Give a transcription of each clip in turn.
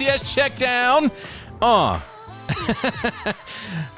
FCS CheckDown.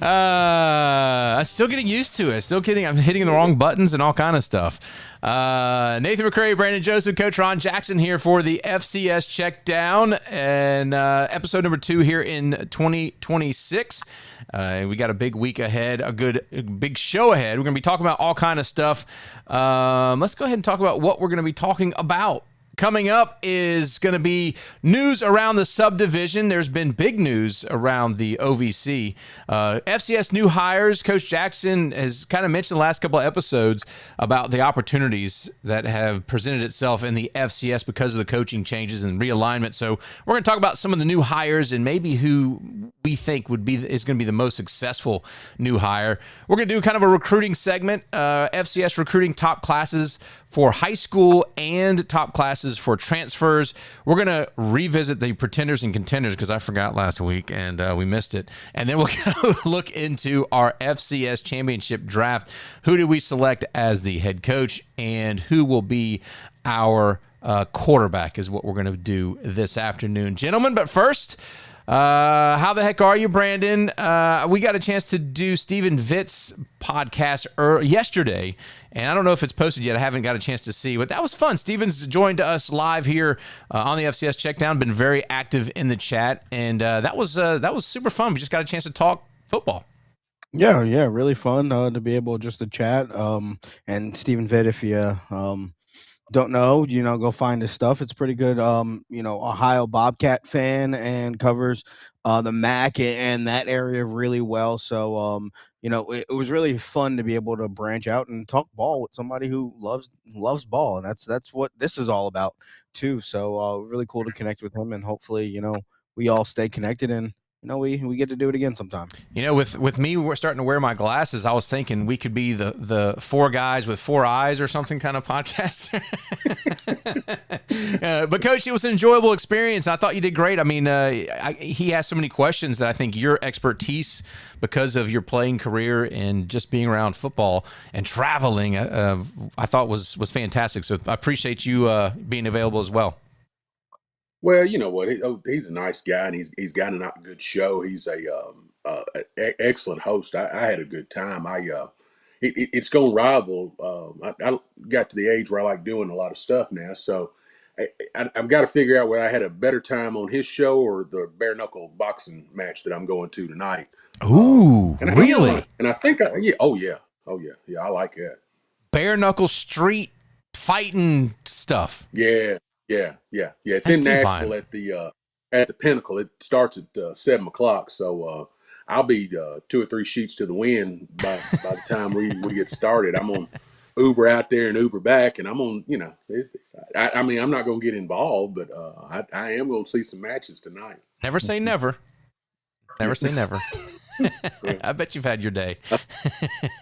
I'm still getting used to it. I'm hitting the wrong buttons and all kind of stuff. Nathan McCreary, Brandon Joseph, Coach Ron Jackson here for the FCS CheckDown and episode number 2 here in 2026. We got a big week ahead, a big show ahead. We're going to be talking about all kind of stuff. Let's go ahead and talk about what we're going to be talking about. Coming up is going to be news around the subdivision. There's been big news around the OVC. FCS new hires. Coach Jackson has kind of mentioned the last couple of episodes about the opportunities that have presented itself in the FCS because of the coaching changes and realignment. So we're going to talk about some of the new hires and maybe who we think is going to be the most successful new hire. We're going to do kind of a recruiting segment, FCS recruiting top classes for high school and top classes for transfers. We're going to revisit the pretenders and contenders because I forgot last week and we missed it. And then we'll look into our FCS championship draft. Who did we select as the head coach and who will be our quarterback is what we're going to do this afternoon, gentlemen. But first, how the heck are you, Brandon? We got a chance to do Stephen Vitt's podcast yesterday, and I don't know if it's posted yet. I haven't got a chance to see, but that was fun. Stephen's joined us live here on the FCS CheckDown, been very active in the chat, and that was super fun. We just got a chance to talk football. Yeah, really fun to be able just to chat. And Stephen Vitt, if you don't know, go find his stuff. It's pretty good. Ohio Bobcat fan and covers the MAC and that area really well. So, it was really fun to be able to branch out and talk ball with somebody who loves ball. And that's what this is all about too. So, really cool to connect with him, and hopefully, we all stay connected and we get to do it again sometime. With me, we're starting to wear my glasses. I was thinking we could be the 4 guys with 4 eyes or something kind of podcast. But Coach, it was an enjoyable experience. I thought you did great. I mean, he asked so many questions that I think your expertise, because of your playing career and just being around football and traveling, I thought was fantastic. So I appreciate you being available as well. Well, you know what? He's a nice guy, and he's got a good show. He's a excellent host. I had a good time. It's going to rival. I got to the age where I like doing a lot of stuff now, so I've got to figure out whether I had a better time on his show or the bare knuckle boxing match that I'm going to tonight. Ooh, really? I think, I like that. Bare knuckle street fighting stuff. Yeah. It's That's in Nashville at the Pinnacle. It starts at 7:00, so I'll be 2 or 3 sheets to the wind by the time we get started. I'm on Uber out there and Uber back, and I'm on. I'm not going to get involved, but I am going to see some matches tonight. Never say never. Never say never. I bet you've had your day.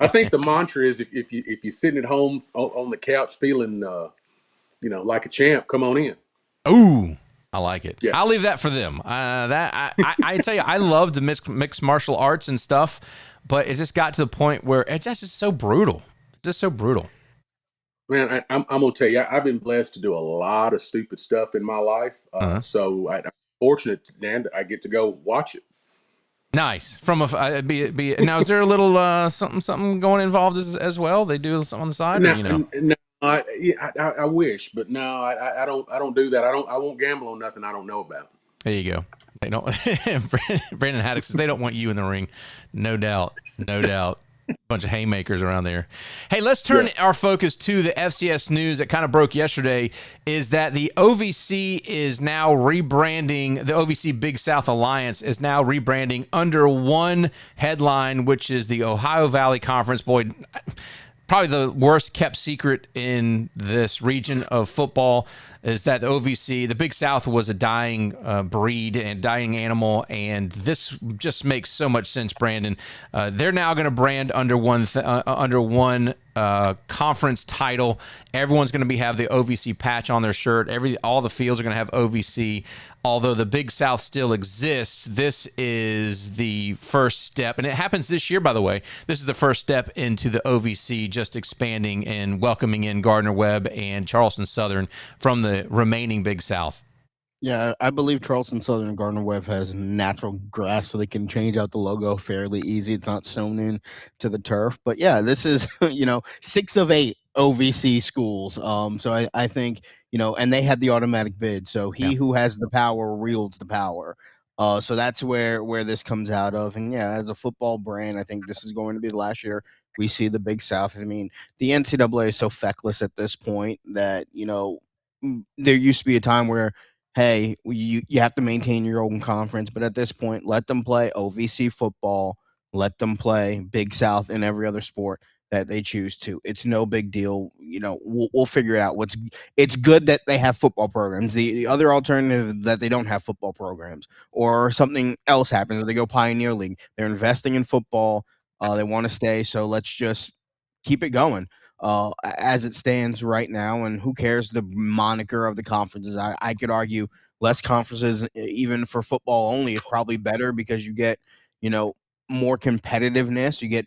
I think the mantra is if you're sitting at home on the couch feeling like a champ, come on in. Ooh, I like it. Yeah. I'll leave that for them. I tell you, I love the mixed martial arts and stuff, but it just got to the point where it's just so brutal. It's just so brutal. Man, I'm going to tell you, I've been blessed to do a lot of stupid stuff in my life. So I'm fortunate, Dan, I get to go watch it. Nice. Now, is there a little something going involved as well? They do something on the side? No, I wish, but no, I don't do that. I won't gamble on nothing I don't know about. There you go. They don't. Brandon Haddock says they don't want you in the ring. No doubt. Bunch of haymakers around there. Hey, let's turn our focus to the FCS news that kind of broke yesterday. Is that the OVC is now rebranding, the OVC Big South Alliance is now rebranding under one headline, which is the Ohio Valley Conference. Boy, probably the worst kept secret in this region of football is that the OVC, the Big South, was a dying breed and dying animal, and this just makes so much sense, Brandon. They're now going to brand under one conference title. Everyone's going to have the OVC patch on their shirt. All the fields are going to have OVC. Although the Big South still exists, this is the first step, and it happens this year, by the way. This is the first step into the OVC just expanding and welcoming in Gardner-Webb and Charleston Southern from the remaining Big South. Yeah, I believe Charleston Southern and Gardner Webb has natural grass, so they can change out the logo fairly easy. It's not sewn in to the turf. But yeah, this is 6 of 8 OVC schools. So I think and they had the automatic bid. So Yeah. he who has the power wields the power. So that's where this comes out of. And yeah, as a football brand, I think this is going to be the last year we see the Big South. I mean, the NCAA is so feckless at this point that there used to be a time where hey, you have to maintain your own conference, but at this point, let them play OVC football, let them play Big South in every other sport that they choose to. It's no big deal. We'll figure it out. It's good that they have football programs. The other alternative that they don't have football programs or something else happens, or they go Pioneer League. They're investing in football. They want to stay, so let's just keep it going as it stands right now. And who cares the moniker of the conferences? I could argue less conferences, even for football only, is probably better because you get, you know, more competitiveness. You get,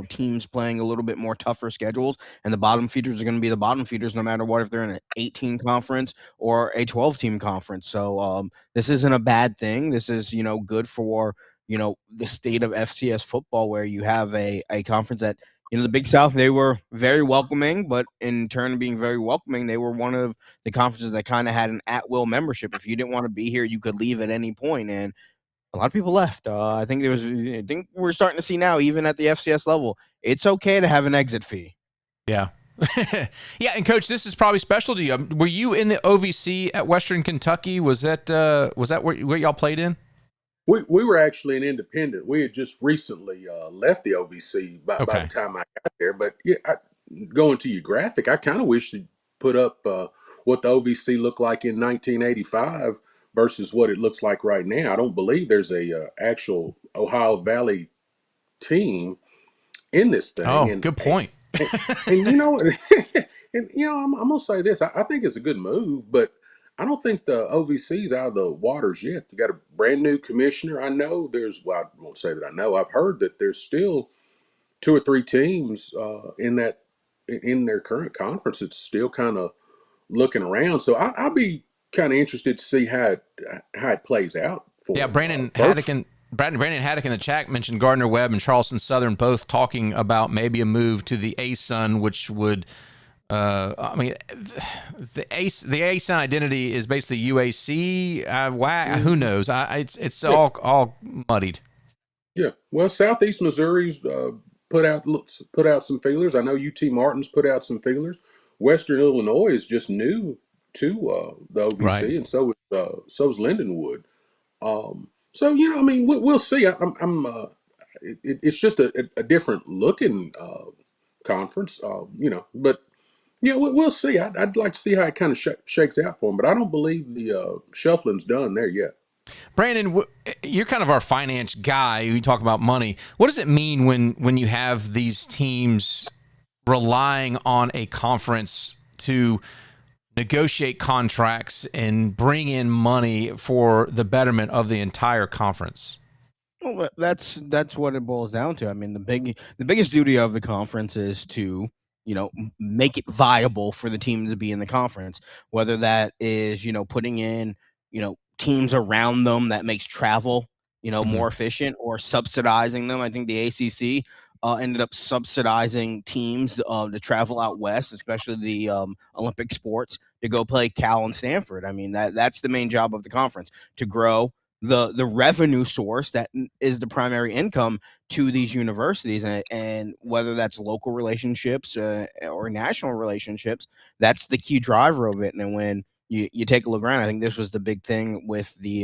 teams playing a little bit more tougher schedules, and the bottom feeders are going to be the bottom feeders no matter what, if they're in an 18 conference or a 12 team conference. So this isn't a bad thing. This is, good for, the state of FCS football, where you have a conference that the Big South, they were very welcoming, but in turn of being very welcoming, they were one of the conferences that kind of had an at-will membership. If you didn't want to be here, you could leave at any point, and a lot of people left. I think we're starting to see now, even at the FCS level, it's okay to have an exit fee. Yeah. Yeah, and Coach, this is probably special to you. Were you in the OVC at Western Kentucky? Was that where y'all played in? We were actually an independent. We had just recently left the OVC by Okay. the time I got there. But yeah, going to your graphic, I kind of wish to put up what the OVC looked like in 1985 versus what it looks like right now. I don't believe there's a actual Ohio Valley team in this thing. Oh, good point. And I'm gonna say this. I think it's a good move, but I don't think the OVC's out of the waters yet. You got a brand new commissioner. I know I won't say that I know. I've heard that there's still 2 or 3 teams in their current conference. It's still kind of looking around. So I'll be kind of interested to see how it plays out for Yeah, them. Brandon Haddock in the chat mentioned Gardner Webb and Charleston Southern both talking about maybe a move to the ASUN, which would, the ASUN identity is basically UAC. Who knows? It's all muddied. Yeah, well, Southeast Missouri's put out some feelers. I know UT Martin's put out some feelers. Western Illinois is just new to the OVC, Right. and so is Lindenwood. So I mean, we'll see. It's just a different looking conference, but we'll see. I'd like to see how it kind of shakes out for them, but I don't believe the shuffling's done there yet. Brandon, you're kind of our finance guy. You talk about money. What does it mean when you have these teams relying on a conference to negotiate contracts and bring in money for the betterment of the entire conference? Well, that's what it boils down to. I mean, the biggest duty of the conference is to make it viable for the team to be in the conference. Whether that is putting in teams around them that makes travel more efficient, or subsidizing them. I think the ACC ended up subsidizing teams to travel out west, especially the Olympic sports, to go play Cal and Stanford. I mean, that's the main job of the conference, to grow the revenue source that is the primary income to these universities, and whether that's local relationships or national relationships, that's the key driver of it. And when you take a look around, I think this was the big thing with the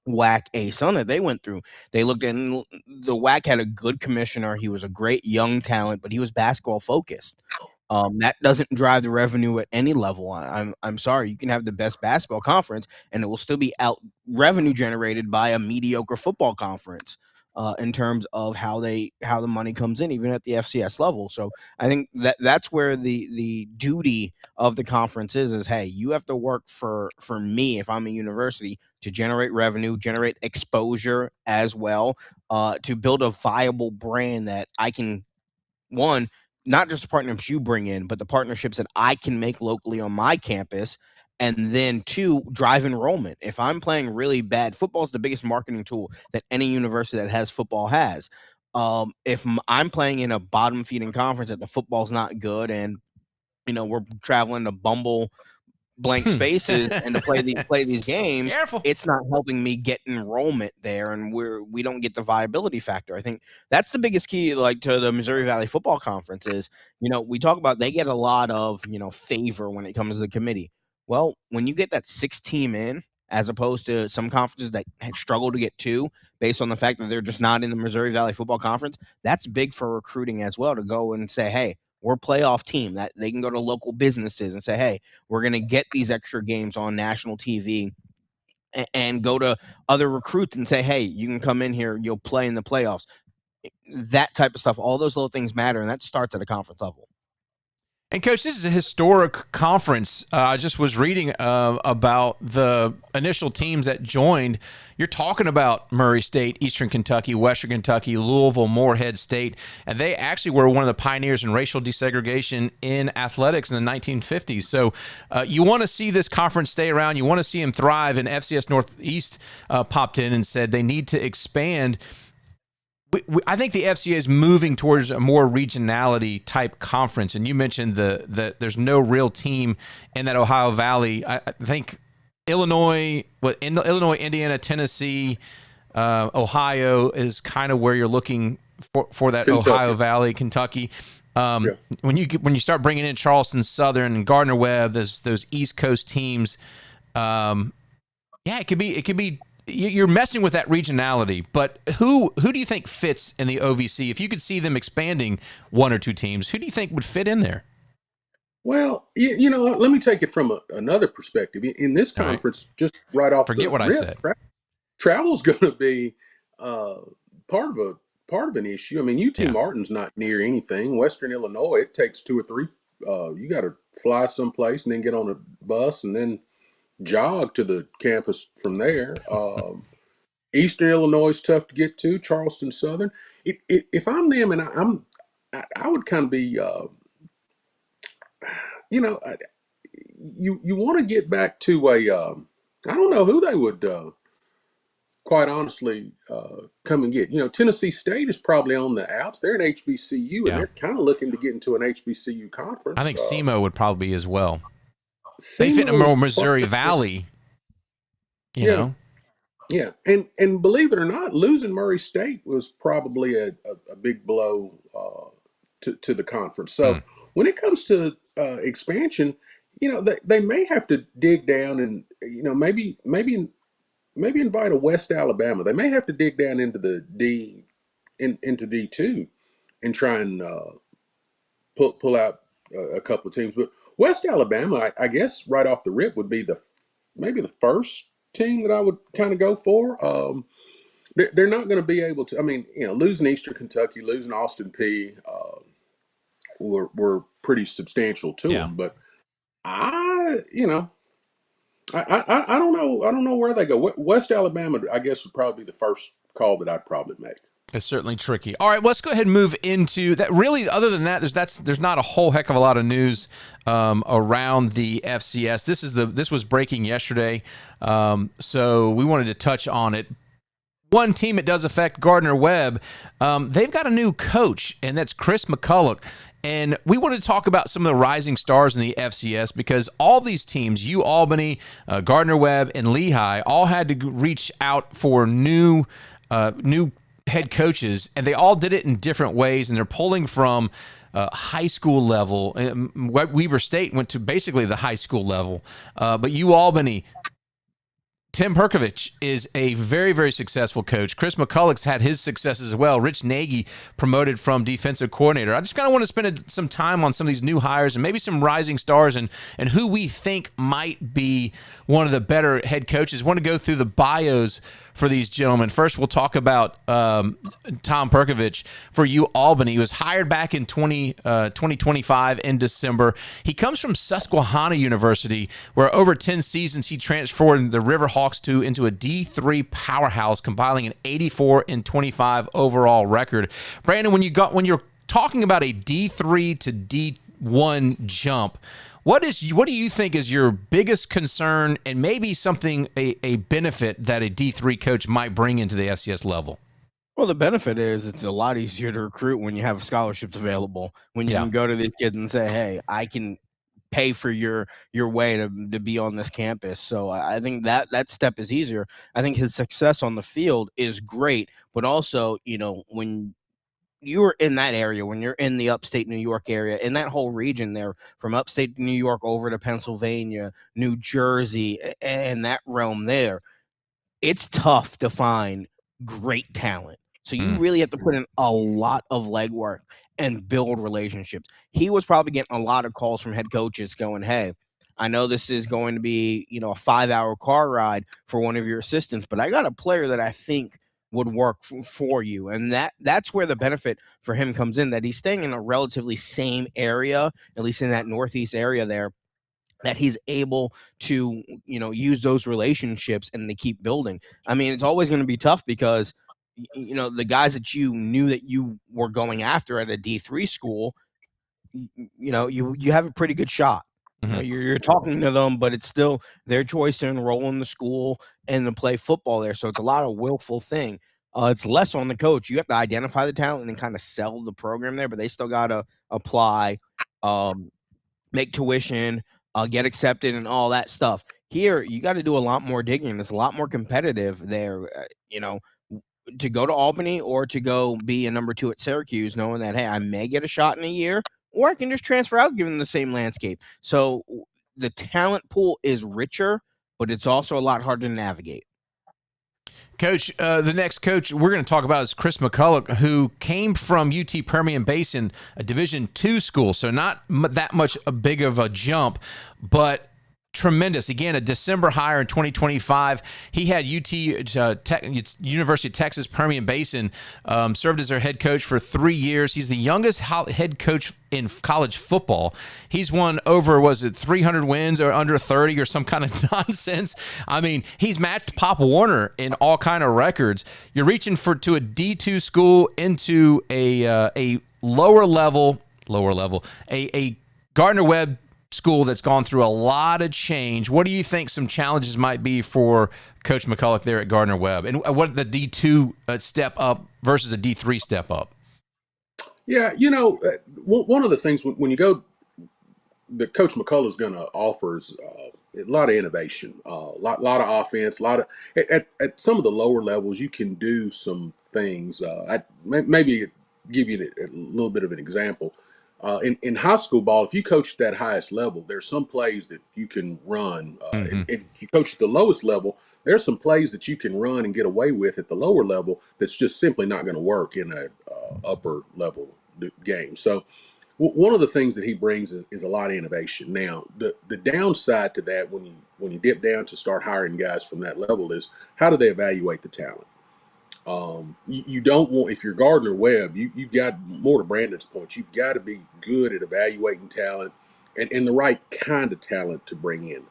WAC ASUN that they went through. They looked at, and the WAC had a good commissioner. He was a great young talent, but he was basketball focused. That doesn't drive the revenue at any level. I'm sorry, you can have the best basketball conference, and it will still be out revenue generated by a mediocre football conference. In terms of how the money comes in, even at the FCS level. So I think that's where the duty of the conference is hey, you have to work for me, if I'm a university, to generate revenue, generate exposure as well, to build a viable brand that I can, one, not just the partnerships you bring in, but the partnerships that I can make locally on my campus, And then 2, drive enrollment. If I'm playing really bad, football is the biggest marketing tool that any university that has football has. If I'm playing in a bottom feeding conference that the football's not good, and we're traveling to bumble blank spaces and to play these games, Careful. it's not helping me get enrollment there, and we don't get the viability factor. I think that's the biggest key, like, to the Missouri Valley Football Conference is, we talk about they get a lot of, favor when it comes to the committee. Well, when you get that 6 team in, as opposed to some conferences that struggle to get 2 based on the fact that they're just not in the Missouri Valley Football Conference, that's big for recruiting as well, to go and say, hey, we're a playoff team, that they can go to local businesses and say, hey, we're going to get these extra games on national TV, and go to other recruits and say, hey, you can come in here, you'll play in the playoffs. That type of stuff, all those little things matter, and that starts at a conference level. And, Coach, this is a historic conference. I just was reading about the initial teams that joined. You're talking about Murray State, Eastern Kentucky, Western Kentucky, Louisville, Morehead State, and they actually were one of the pioneers in racial desegregation in athletics in the 1950s. So you want to see this conference stay around. You want to see them thrive, and FCS Northeast popped in and said they need to expand. I think the FCA is moving towards a more regionality type conference, and you mentioned the there's no real team in that Ohio Valley. I think Illinois, Indiana, Tennessee, Ohio is kind of where you're looking for that Kentucky. Ohio Valley, Kentucky. When you start bringing in Charleston Southern and Gardner Webb, those East Coast teams, it could be. You're messing with that regionality, but who do you think fits in the OVC? If you could see them expanding 1 or 2 teams, who do you think would fit in there? Well, let me take it from another perspective. In this conference, just right off Forget the what rip, I said. Travel's going to be part of an issue. I mean, UT Martin's not near anything. Western Illinois, it takes 2 or 3. You got to fly someplace and then get on a bus and then jog to the campus from there. Eastern Illinois is tough to get to. Charleston Southern. If I'm them, and I would kind of be, you want to get back to a. I don't know who they would, quite honestly, come and get. Tennessee State is probably on the outs. They're an HBCU, and they're kind of looking to get into an HBCU conference. I think SEMO would probably be as well. They fit in more Missouri Valley, you know. Yeah, and believe it or not, losing Murray State was probably a big blow to the conference. So when it comes to expansion, they may have to dig down and maybe invite a West Alabama. They may have to dig down into the into D2 and try and pull out a couple of teams, but West Alabama, I guess, right off the rip would be maybe the first team that I would kind of go for. They're not going to be able to. I mean, losing Eastern Kentucky, losing Austin Peay were pretty substantial to them. But I don't know. I don't know where they go. West Alabama, I guess, would probably be the first call that I'd probably make. It's certainly tricky. All right, let's go ahead and move into that. Really, other than that, there's not a whole heck of a lot of news around the FCS. This was breaking yesterday, so we wanted to touch on it. One team it does affect, Gardner Webb. They've got a new coach, and that's Chris McCulloch. And we wanted to talk about some of the rising stars in the FCS because all these teams, Albany, Gardner Webb, and Lehigh, all had to reach out for new head coaches, and they all did it in different ways, and they're pulling from high school level. Weber State went to basically the high school level, but Albany, Tim Perkovich is a very, very successful coach. Chris McCulloch's had his successes as well. Rich Nagy promoted from defensive coordinator. I just kind of want to spend some time on some of these new hires and maybe some rising stars and who we think might be one of the better head coaches. I want to go through the bios for these gentlemen. First, we'll talk about Tom Perkovich for Albany. He was hired back in 2025 in December. He comes from Susquehanna University, where over 10 seasons he transformed the Riverhawks into a D3 powerhouse, compiling an 84-25 overall record. Brandon, when you're talking about a D3 to D1 jump. What do you think is your biggest concern, and maybe something a benefit that a D3 coach might bring into the FCS level? Well, the benefit is it's a lot easier to recruit when you have scholarships available. When you can go to these kids and say, "Hey, I can pay for your way to be on this campus." So I think that step is easier. I think his success on the field is great, but also, when you're in that area, when you're in the upstate New York area, in that whole region there, from upstate New York over to Pennsylvania, New Jersey, and that realm there, it's tough to find great talent. So you really have to put in a lot of legwork and build relationships. He was probably getting a lot of calls from head coaches going, "Hey, I know this is going to be, a 5-hour car ride for one of your assistants, but I got a player that I think would work for you." And that's where the benefit for him comes in, that he's staying in a relatively same area, at least in that northeast area there, that he's able to, use those relationships and they keep building. I mean, it's always going to be tough because, the guys that you knew that you were going after at a D3 school, you have a pretty good shot. You're talking to them, but it's still their choice to enroll in the school and to play football there. So it's a lot of willful thing. It's less on the coach. You have to identify the talent and then kind of sell the program there, but they still got to apply, make tuition, get accepted, and all that stuff. Here, you got to do a lot more digging. It's a lot more competitive there, to go to Albany or to go be a number 2 at Syracuse, knowing that, hey, I may get a shot in a year, or I can just transfer out given the same landscape. So the talent pool is richer, but it's also a lot harder to navigate. Coach, the next coach we're going to talk about is Chris McCulloch, who came from UT Permian Basin, a Division II school, so not that much big of a jump, but tremendous. Again, a December hire in 2025. He had University of Texas Permian Basin, served as their head coach for 3 years. He's the youngest head coach in college football. He's won over, 300 wins or under 30 or some kind of nonsense. I mean, he's matched Pop Warner in all kind of records. You're reaching to a D2 school into a lower level, a Gardner-Webb school that's gone through a lot of change. What do you think some challenges might be for Coach McCulloch there at Gardner-Webb, and what the D2 step up versus a D3 step up? Yeah, one of the things when you go, that Coach McCulloch is going to offer is a lot of innovation, a lot of offense, a lot of at some of the lower levels you can do some things. I maybe give you a little bit of an example. In high school ball, if you coach at that highest level, there's some plays that you can run. And if you coach at the lowest level, there's some plays that you can run and get away with at the lower level that's just simply not going to work in a upper level game. So one of the things that he brings is a lot of innovation. Now, the downside to that when you dip down to start hiring guys from that level is, how do they evaluate the talent? You don't want, if you're Gardner-Webb, you've got, more to Brandon's point, you've got to be good at evaluating talent and the right kind of talent to bring in.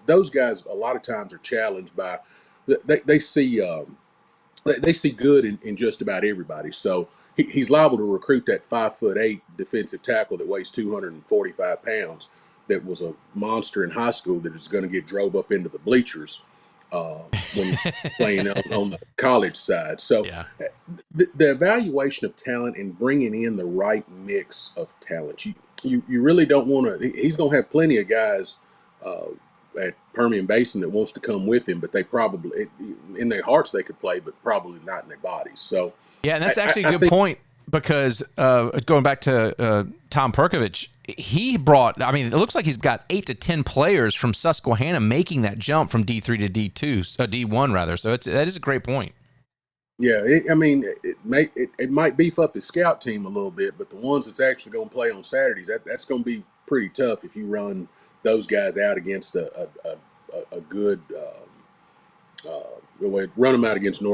Those guys a lot of times are challenged by, they see good in just about everybody. So he's liable to recruit that 5'8" defensive tackle that weighs 245 pounds, that was a monster in high school, that is going to get drove up into the bleachers when he's playing on the college side. So the evaluation of talent and bringing in the right mix of talent, you really don't want to. He's going to have plenty of guys at Permian Basin that wants to come with him, but they probably, in their hearts they could play, but probably not in their bodies. So yeah, and that's actually a good point, because going back to Tom Perkovich, he brought, I mean, it looks like he's got 8 to 10 players from Susquehanna making that jump from D3 to D1 rather. So that is a great point. Yeah, it might beef up his scout team a little bit, but the ones that's actually going to play on Saturdays, that's going to be pretty tough if you run those guys out against a good run them out against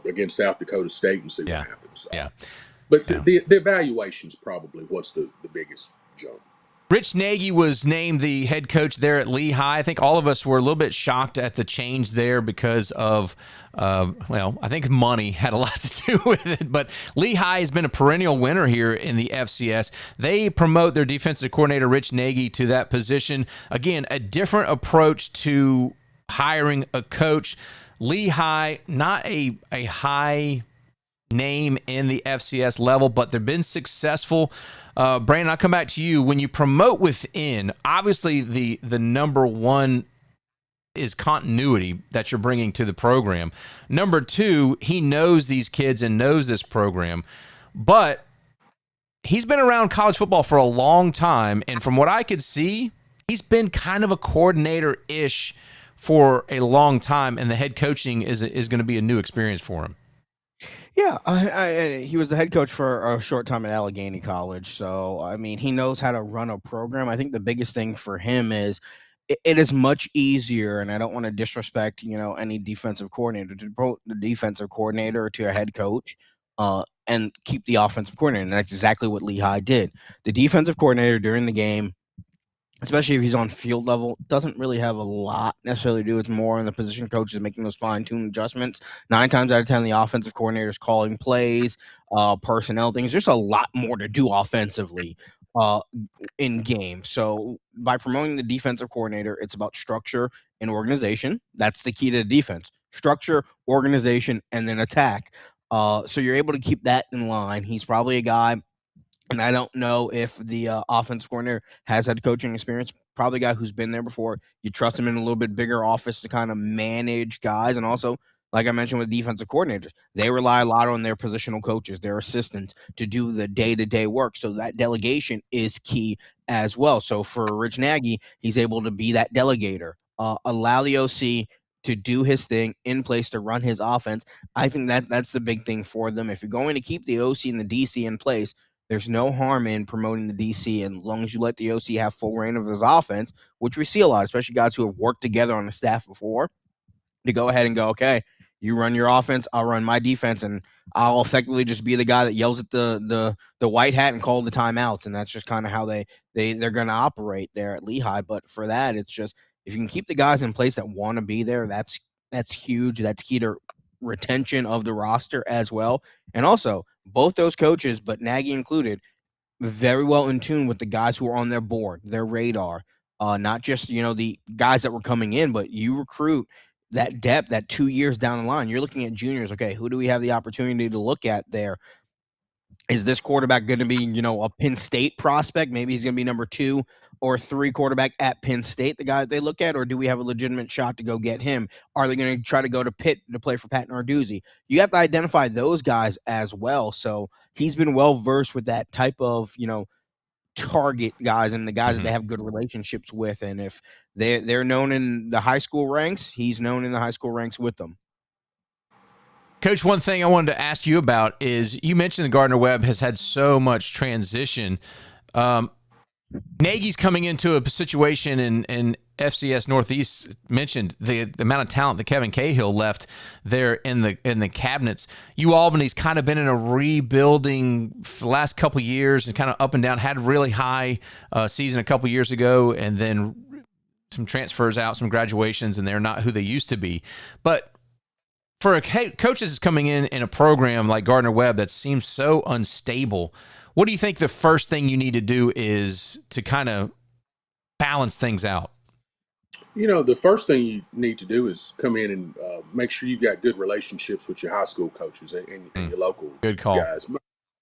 against South Dakota State and see what happens. But the evaluation is probably what's the biggest jump. Rich Nagy was named the head coach there at Lehigh. I think all of us were a little bit shocked at the change there because of, I think money had a lot to do with it. But Lehigh has been a perennial winner here in the FCS. They promote their defensive coordinator, Rich Nagy, to that position. Again, a different approach to hiring a coach. Lehigh, not a high name in the FCS level, but they've been successful. Brandon, I'll come back to you. When you promote within, obviously the number one is continuity that you're bringing to the program. Number two, he knows these kids and knows this program, but he's been around college football for a long time, and from what I could see, he's been kind of a coordinator-ish for a long time, and the head coaching is going to be a new experience for him. Yeah, he was the head coach for a short time at Allegheny College. So, I mean, he knows how to run a program. I think the biggest thing for him is it is much easier, and I don't want to disrespect, any defensive coordinator, to promote the defensive coordinator to a head coach and keep the offensive coordinator. And that's exactly what Lehigh did. The defensive coordinator during the game, especially if he's on field level, doesn't really have a lot necessarily to do with more in the position coaches making those fine-tuned adjustments. 9 times out of 10, the offensive coordinator is calling plays, personnel things. There's a lot more to do offensively in game. So by promoting the defensive coordinator, it's about structure and organization. That's the key to the defense. Structure, organization, and then attack. So you're able to keep that in line. He's probably a guy, and I don't know if the offensive coordinator has had coaching experience. Probably a guy who's been there before. You trust him in a little bit bigger office to kind of manage guys. And also, like I mentioned with defensive coordinators, they rely a lot on their positional coaches, their assistants, to do the day-to-day work. So that delegation is key as well. So for Rich Nagy, he's able to be that delegator, allow the OC to do his thing in place to run his offense. I think that's the big thing for them. If you're going to keep the OC and the DC in place, there's no harm in promoting the DC, and as long as you let the OC have full reign of his offense, which we see a lot, especially guys who have worked together on the staff before, to go ahead and go, okay, you run your offense, I'll run my defense, and I'll effectively just be the guy that yells at the white hat and call the timeouts, and that's just kind of how they're going to operate there at Lehigh. But for that, it's just if you can keep the guys in place that want to be there, that's huge. That's key to retention of the roster as well. And also, both those coaches, but Nagy included, very well in tune with the guys who are on their board, their radar, not just, the guys that were coming in, but you recruit that depth, that 2 years down the line. You're looking at juniors. Okay, who do we have the opportunity to look at there? Is this quarterback going to be, a Penn State prospect? Maybe he's going to be number 2 or 3 quarterback at Penn State, the guy that they look at, or do we have a legitimate shot to go get him? Are they going to try to go to Pitt to play for Pat Narduzzi? You have to identify those guys as well. So he's been well-versed with that type of, target guys and the guys that they have good relationships with. And if they're known in the high school ranks, he's known in the high school ranks with them. Coach, one thing I wanted to ask you about is you mentioned Gardner-Webb has had so much transition. Nagy's coming into a situation in FCS Northeast, mentioned the amount of talent that Kevin Cahill left there in the cabinets. Albany's kind of been in a rebuilding for the last couple years and kind of up and down, had a really high season a couple years ago, and then some transfers out, some graduations, and they're not who they used to be. But for a coach that's coming in a program like Gardner-Webb that seems so unstable, what do you think the first thing you need to do is to kind of balance things out? The first thing you need to do is come in and make sure you've got good relationships with your high school coaches and your local good call guys.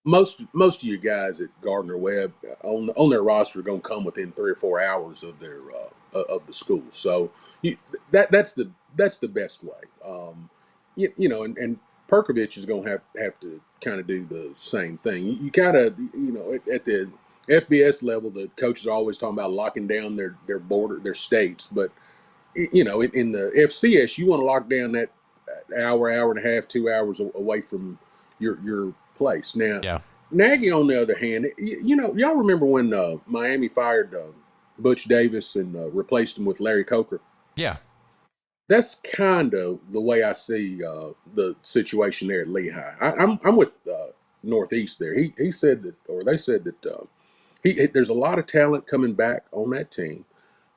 Most of your guys at Gardner-Webb on their roster are going to come within 3 or 4 hours of their of the school. So that's the best way. And Perkovich is going to have to kind of do the same thing. You gotta, at the FBS level, the coaches are always talking about locking down their border, their states. But, in the FCS, you want to lock down that hour and a half, 2 hours away from your place. Now, yeah. Nagy, on the other hand, y'all remember when Miami fired Butch Davis and replaced him with Larry Coker? Yeah. That's kind of the way I see the situation there at Lehigh. I'm with Northeast there. He said that, or they said that there's a lot of talent coming back on that team.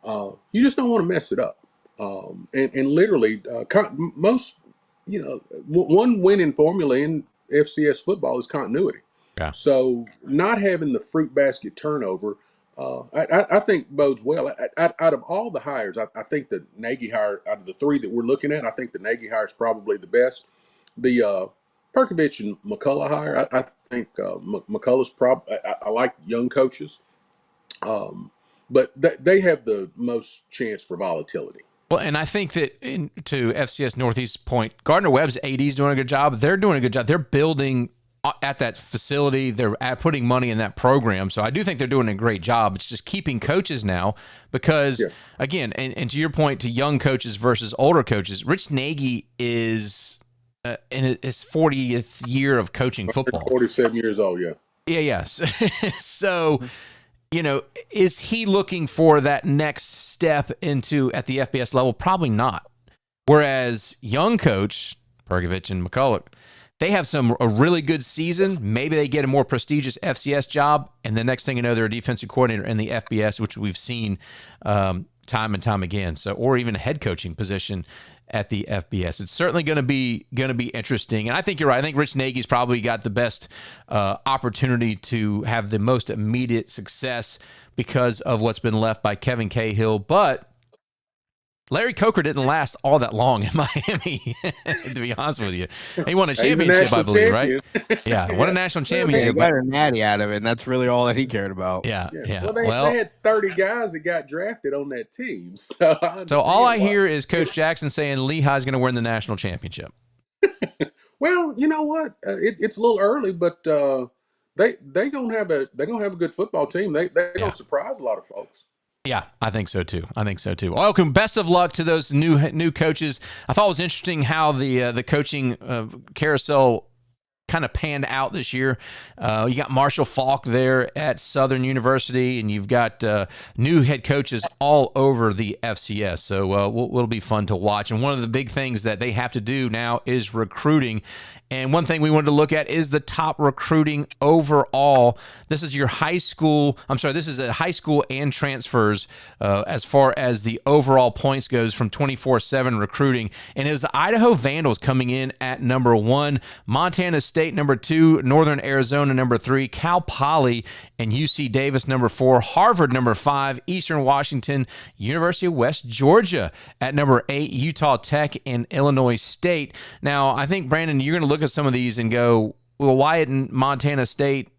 You just don't want to mess it up. And literally, most, one winning formula in FCS football is continuity. Yeah. So not having the fruit basket turnover, I think bodes well. Out of all the hires, I think the Nagy hire, out of the three that we're looking at, I think the Nagy hire is probably the best. The Perkovich and McCullough hire, I think McCullough's I like young coaches. But they have the most chance for volatility. Well, and I think that to FCS Northeast point, Gardner Webb's AD is doing a good job. They're doing a good job. They're building at that facility. They're putting money in that program. So I do think they're doing a great job. It's just keeping coaches now because, again, and to your point, to young coaches versus older coaches, Rich Nagy is in his 40th year of coaching football. 47 years old, yeah. Yeah. So is he looking for that next step at the FBS level? Probably not. Whereas young coach, Perkovich and McCullough, they have a really good season. Maybe they get a more prestigious FCS job, and the next thing you know, they're a defensive coordinator in the FBS, which we've seen time and time again. So, or even a head coaching position at the FBS. It's certainly going to be interesting. And I think you're right. I think Rich Nagy's probably got the best opportunity to have the most immediate success because of what's been left by Kevin Cahill. But Larry Coker didn't last all that long in Miami, to be honest with you. He won a championship, I believe, right? Yeah, won a national championship. He got a natty out of it, and that's really all that he cared about. Yeah. Well, they had 30 guys that got drafted on that team. So all I hear is Coach Jackson saying Lehigh's going to win the national championship. Well, you know what? It's a little early, but they're gonna have a good football team. They're gonna surprise a lot of folks. Yeah, I think so too. Welcome. Best of luck to those new coaches. I thought it was interesting how the coaching carousel kind of panned out this year. You got Marshall Falk there at Southern University, and you've got new head coaches all over the FCS. So it'll be fun to watch. And one of the big things that they have to do now is recruiting. And one thing we wanted to look at is the top recruiting overall. This is this is a high school and transfers as far as the overall points goes from 24/7 recruiting. And it was the Idaho Vandals coming in at number 1, Montana State number 2, Northern Arizona number 3, Cal Poly and UC Davis number 4, Harvard number 5, Eastern Washington, University of West Georgia at number 8, Utah Tech and Illinois State. Now, I think, Brandon, you're going to look at some of these and go, well, why isn't Montana State,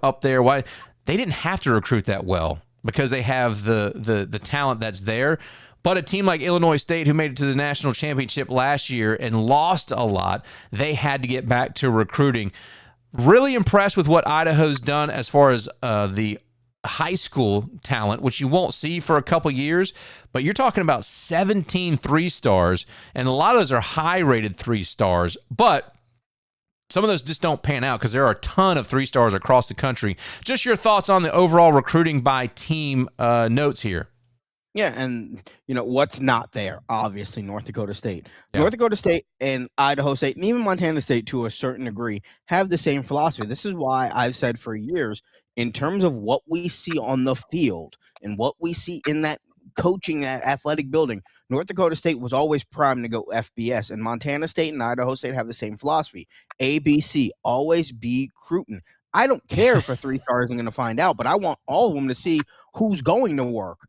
up there? Why they didn't have to recruit that well because they have the talent that's there. But a team like Illinois State, who made it to the national championship last year and lost a lot, they had to get back to recruiting. Really impressed with what Idaho's done as far as the high school talent, which you won't see for a couple years, but you're talking about 17 3-stars, and a lot of those are high-rated 3-stars, but some of those just don't pan out because there are a ton of 3-stars across the country. Just your thoughts on the overall recruiting by team notes here. Yeah, and what's not there? Obviously, North Dakota State. Yeah. North Dakota State and Idaho State, and even Montana State to a certain degree, have the same philosophy. This is why I've said for years, in terms of what we see on the field and what we see in that coaching, that athletic building, North Dakota State was always primed to go FBS, and Montana State and Idaho State have the same philosophy. ABC, always be recruiting. I don't care if a 3-star isn't going to find out, but I want all of them to see who's going to work.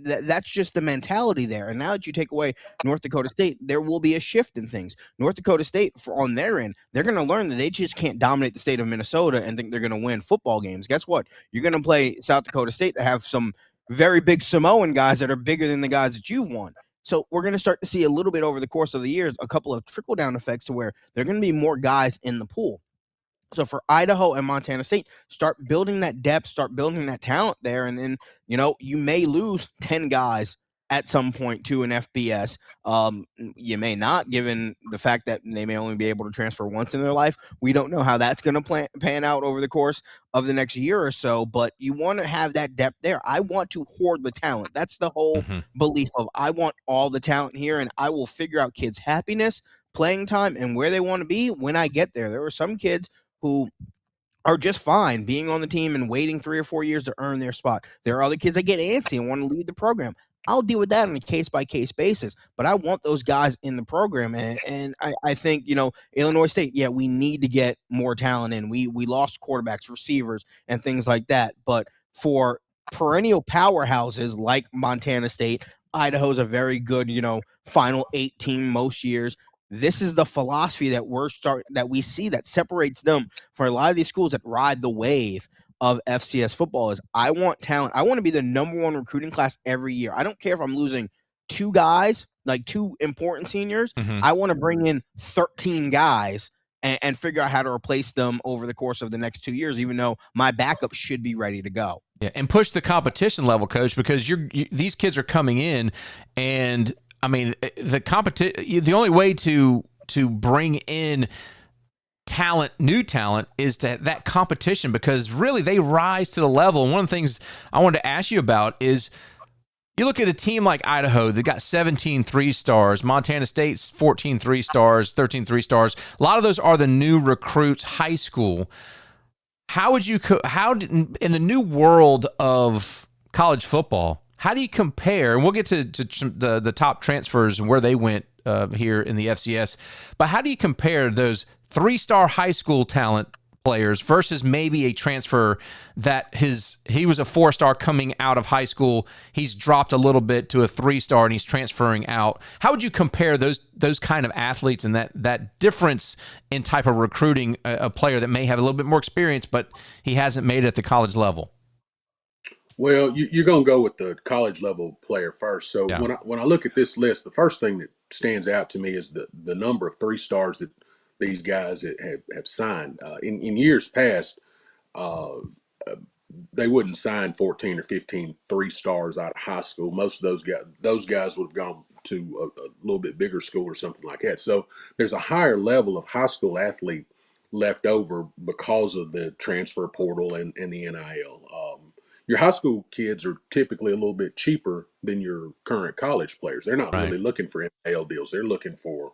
That's just the mentality there. And now that you take away North Dakota State, there will be a shift in things. North Dakota State, on their end, they're going to learn that they just can't dominate the state of Minnesota and think they're going to win football games. Guess what? You're going to play South Dakota State to have some very big Samoan guys that are bigger than the guys that you've won. So we're going to start to see a little bit over the course of the years, a couple of trickle-down effects to where there are going to be more guys in the pool. So for Idaho and Montana State, start building that depth, start building that talent there. And then, you may lose 10 guys at some point to an FBS. You may not, given the fact that they may only be able to transfer once in their life. We don't know how that's going to pan out over the course of the next year or so, but you want to have that depth there. I want to hoard the talent. That's the whole belief of I want all the talent here, and I will figure out kids' happiness, playing time, and where they want to be when I get there. There were some kids who are just fine being on the team and waiting 3 or 4 years to earn their spot. There are other kids that get antsy and want to leave the program. I'll deal with that on a case-by-case basis, but I want those guys in the program. And I think, Illinois State, yeah, we need to get more talent in. We lost quarterbacks, receivers, and things like that. But for perennial powerhouses like Montana State, Idaho's a very good, final 8 team most years. This is the philosophy that we see that separates them from a lot of these schools that ride the wave of FCS football. Is I want talent. I want to be the number 1 recruiting class every year. I don't care if I'm losing 2 guys, like 2 important seniors. Mm-hmm. I want to bring in 13 guys and figure out how to replace them over the course of the next 2 years, even though my backup should be ready to go. Yeah, and push the competition level, Coach, because these kids are coming in, and I mean the competition. The only way to bring in new talent is that competition, because really they rise to the level. And one of the things I wanted to ask you about is, you look at a team like Idaho that got 17 3-stars, Montana State's 14 3-stars, 13 3-stars. A lot of those are the new recruits, high school. In the new world of college football, how do you compare? And we'll get to the top transfers and where they went here in the FCS, but how do you compare those 3-star high school talent players versus maybe a transfer that he was a 4-star coming out of high school, he's dropped a little bit to a 3-star and he's transferring out? How would you compare those kind of athletes and that difference in type of recruiting a player that may have a little bit more experience but he hasn't made it at the college level? Well, you're going to go with the college level player first. So Yeah. when I look at this list, the first thing that stands out to me is the number of 3-stars that these guys have signed. In years past, they wouldn't sign 14 or 15 3-stars out of high school. Most of those guys would have gone to a little bit bigger school or something like that. So there's a higher level of high school athlete left over because of the transfer portal and the NIL. Your high school kids are typically a little bit cheaper than your current college players. They're not really looking for NIL deals. They're looking for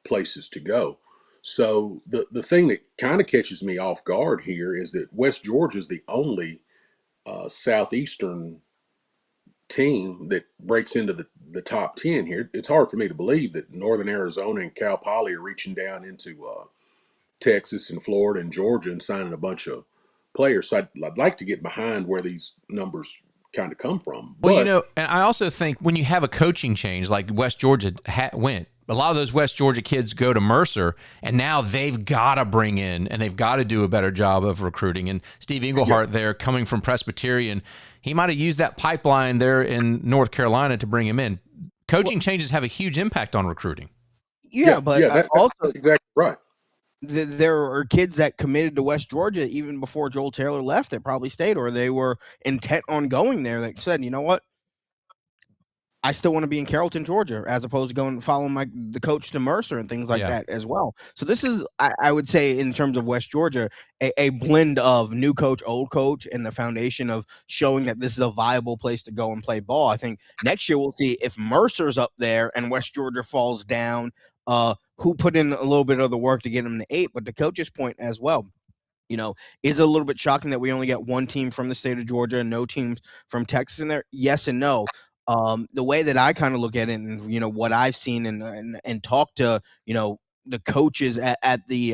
places to go. So the thing that kind of catches me off guard here is that West Georgia is the only Southeastern team that breaks into the top 10 here. It's hard for me to believe that Northern Arizona and Cal Poly are reaching down into Texas and Florida and Georgia and signing a bunch of players. So I'd like to get behind where these numbers kind of come from. Well, and I also think when you have a coaching change like West Georgia went, a lot of those West Georgia kids go to Mercer, and now they've got to bring in and they've got to do a better job of recruiting. And Steve Englehart there, coming from Presbyterian, he might have used that pipeline there in North Carolina to bring him in. Coaching changes have a huge impact on recruiting. That's exactly right. There are kids that committed to West Georgia even before Joel Taylor left that probably stayed, or they were intent on going there, that said, you know what? I still want to be in Carrollton, Georgia, as opposed to going and following the coach to Mercer and things like that as well. So this is, I would say, in terms of West Georgia, a blend of new coach, old coach, and the foundation of showing that this is a viable place to go and play ball. I think next year we'll see if Mercer's up there and West Georgia falls down, who put in a little bit of the work to get them to 8. But the coach's point as well, is it a little bit shocking that we only get 1 team from the state of Georgia and no teams from Texas in there? Yes and no. The way that I kind of look at it, and what I've seen and talked to the coaches at the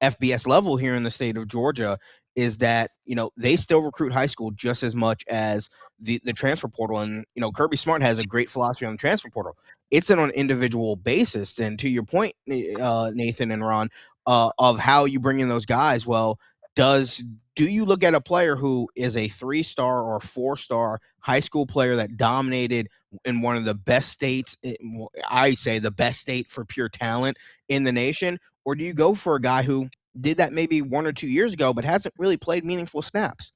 FBS level here in the state of Georgia, is that they still recruit high school just as much as the transfer portal. And Kirby Smart has a great philosophy on the transfer portal. It's on an individual basis. And to your point, Nathan and Ron, of how you bring in those guys, well, do you look at a player who is a 3-star or 4-star high school player that dominated in one of the best states, I say the best state for pure talent in the nation, or do you go for a guy who did that maybe 1 or 2 years ago but hasn't really played meaningful snaps?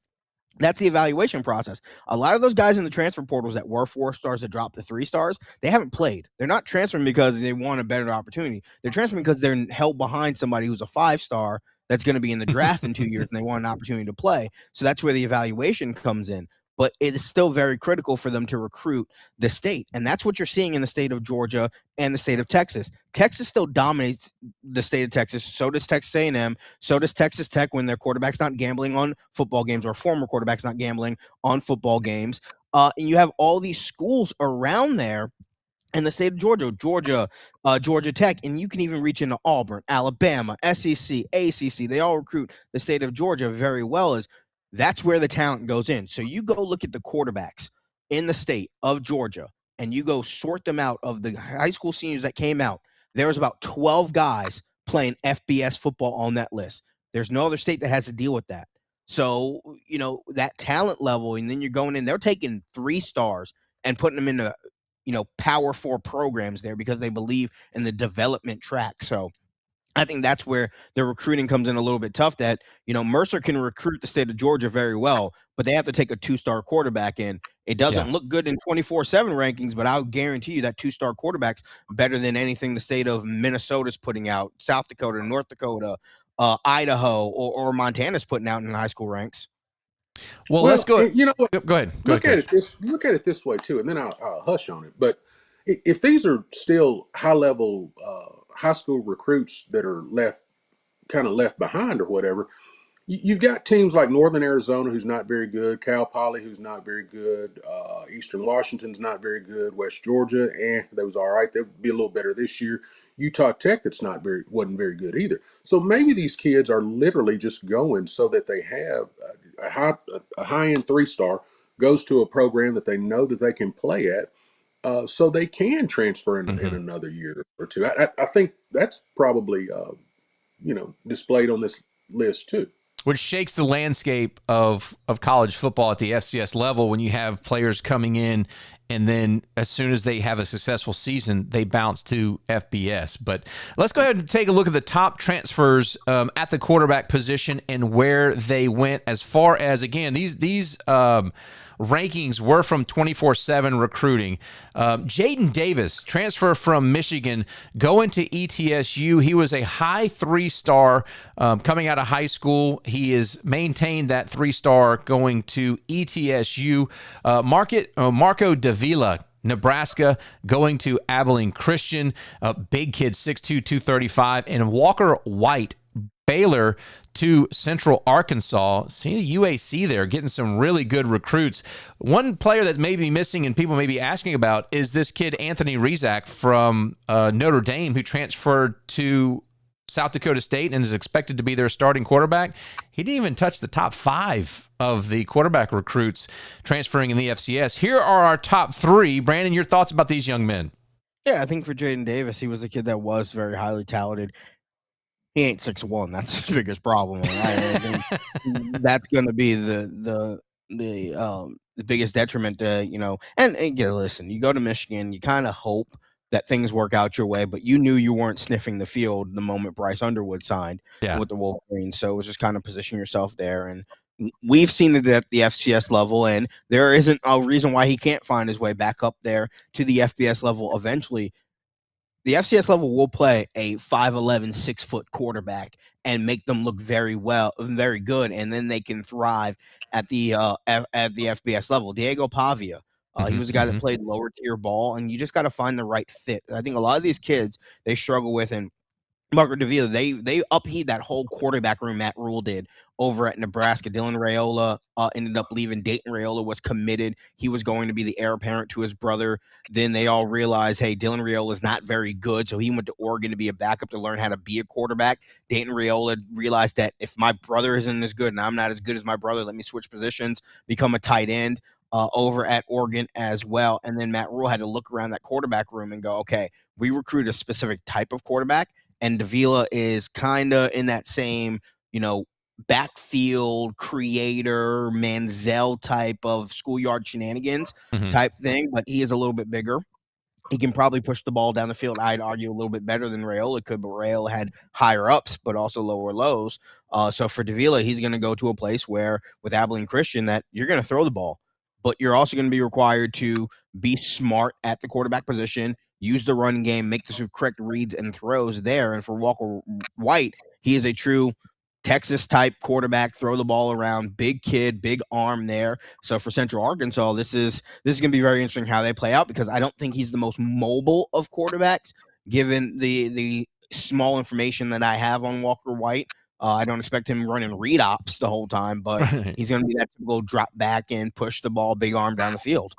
That's the evaluation process. A lot of those guys in the transfer portals that were 4-stars that dropped to 3-stars, they haven't played. They're not transferring because they want a better opportunity. They're transferring because they're held behind somebody who's a 5-star that's going to be in the draft in 2 years and they want an opportunity to play. So that's where the evaluation comes in. but it is still very critical for them to recruit the state. And that's what you're seeing in the state of Georgia and the state of Texas. Texas still dominates the state of Texas. So does Texas A&M. So does Texas Tech when their quarterback's not gambling on football games, or former quarterback's not gambling on football games. And you have all these schools around there in the state of Georgia, Georgia Tech, and you can even reach into Auburn, Alabama, SEC, ACC. They all recruit the state of Georgia very well. That's where the talent goes in. So you go look at the quarterbacks in the state of Georgia, and you go sort them out of the high school seniors that came out. There was about 12 guys playing FBS football on that list. There's no other state that has to deal with that. So, that talent level, and then you're going in, they're taking 3 stars and putting them into Power 4 programs there because they believe in the development track. So I think that's where the recruiting comes in a little bit tough, that, Mercer can recruit the state of Georgia very well, but they have to take a 2-star quarterback in. It doesn't look good in 24/7 rankings, but I'll guarantee you that 2-star quarterback's better than anything the state of Minnesota's putting out, South Dakota, North Dakota, Idaho, or Montana's putting out in high school ranks. Well, let's go. You know what? Go ahead. Look at it this way too, and then I'll hush on it. But if these are still high-level high school recruits that are left behind or whatever, you've got teams like Northern Arizona, who's not very good, Cal Poly, who's not very good, Eastern Washington's not very good, West Georgia, that was all right. They'll be a little better this year. Utah Tech, wasn't very good either. So maybe these kids are literally just going so that they have a high-end 3-star, goes to a program that they know that they can play at, so they can transfer in another year or two. I think that's probably displayed on this list too. Which shakes the landscape of college football at the FCS level when you have players coming in and then as soon as they have a successful season, they bounce to FBS. But let's go ahead and take a look at the top transfers at the quarterback position and where they went, as far as, again, these rankings were from 24/7 recruiting. Jaden Davis, transfer from Michigan, going to ETSU. He was a high 3-star coming out of high school. He has maintained that 3-star going to ETSU. Marco Davila, Nebraska, going to Abilene Christian. Big kid, 6'2", 235. And Walker White, Baylor to Central Arkansas. See the UAC there getting some really good recruits. One player that may be missing and people may be asking about is this kid Anthony Rizak from Notre Dame, who transferred to South Dakota State and is expected to be their starting quarterback. He didn't even touch the top 5 of the quarterback recruits transferring in the FCS. Here are our top 3. Brandon, your thoughts about these young men? Yeah, I think for Jaden Davis, he was a kid that was very highly talented. He ain't 6'1". That's his biggest problem. Right? That's going to be the biggest detriment. And listen, you go to Michigan, you kind of hope that things work out your way, but you knew you weren't sniffing the field the moment Bryce Underwood signed with the Wolverines. So it was just kind of position yourself there. And we've seen it at the FCS level, and there isn't a reason why he can't find his way back up there to the FBS level eventually. The FCS level will play a 5'11", 6-foot quarterback and make them look very good, and then they can thrive at the FBS level. Diego Pavia, he was a guy that played lower tier ball, and you just got to find the right fit. I think a lot of these kids, they struggle with, and Marco Davila, they upheaved that whole quarterback room. Matt Rule did over at Nebraska. Dylan Raiola ended up leaving. Dayton Raiola was committed. He was going to be the heir apparent to his brother. Then they all realized, hey, Dylan Raiola is not very good, so he went to Oregon to be a backup to learn how to be a quarterback. Dayton Raiola realized that if my brother isn't as good and I'm not as good as my brother, let me switch positions, become a tight end over at Oregon as well. And then Matt Rule had to look around that quarterback room and go, okay, we recruit a specific type of quarterback, and Davila is kind of in that same, backfield creator, Manziel type of schoolyard shenanigans type thing, but he is a little bit bigger. He can probably push the ball down the field, I'd argue, a little bit better than Raiola could, but Raiola had higher ups, but also lower lows. So for Davila, he's going to go to a place where, with Abilene Christian, that you're going to throw the ball, but you're also going to be required to be smart at the quarterback position, use the run game, make the correct reads and throws there. And for Walker White, he is a true Texas type quarterback, throw the ball around, big kid, big arm there. So for Central Arkansas, this is going to be very interesting how they play out, because I don't think he's the most mobile of quarterbacks, given the small information that I have on Walker White. I don't expect him running read ops the whole time, but he's going to be that typical drop back and push the ball, big arm down the field.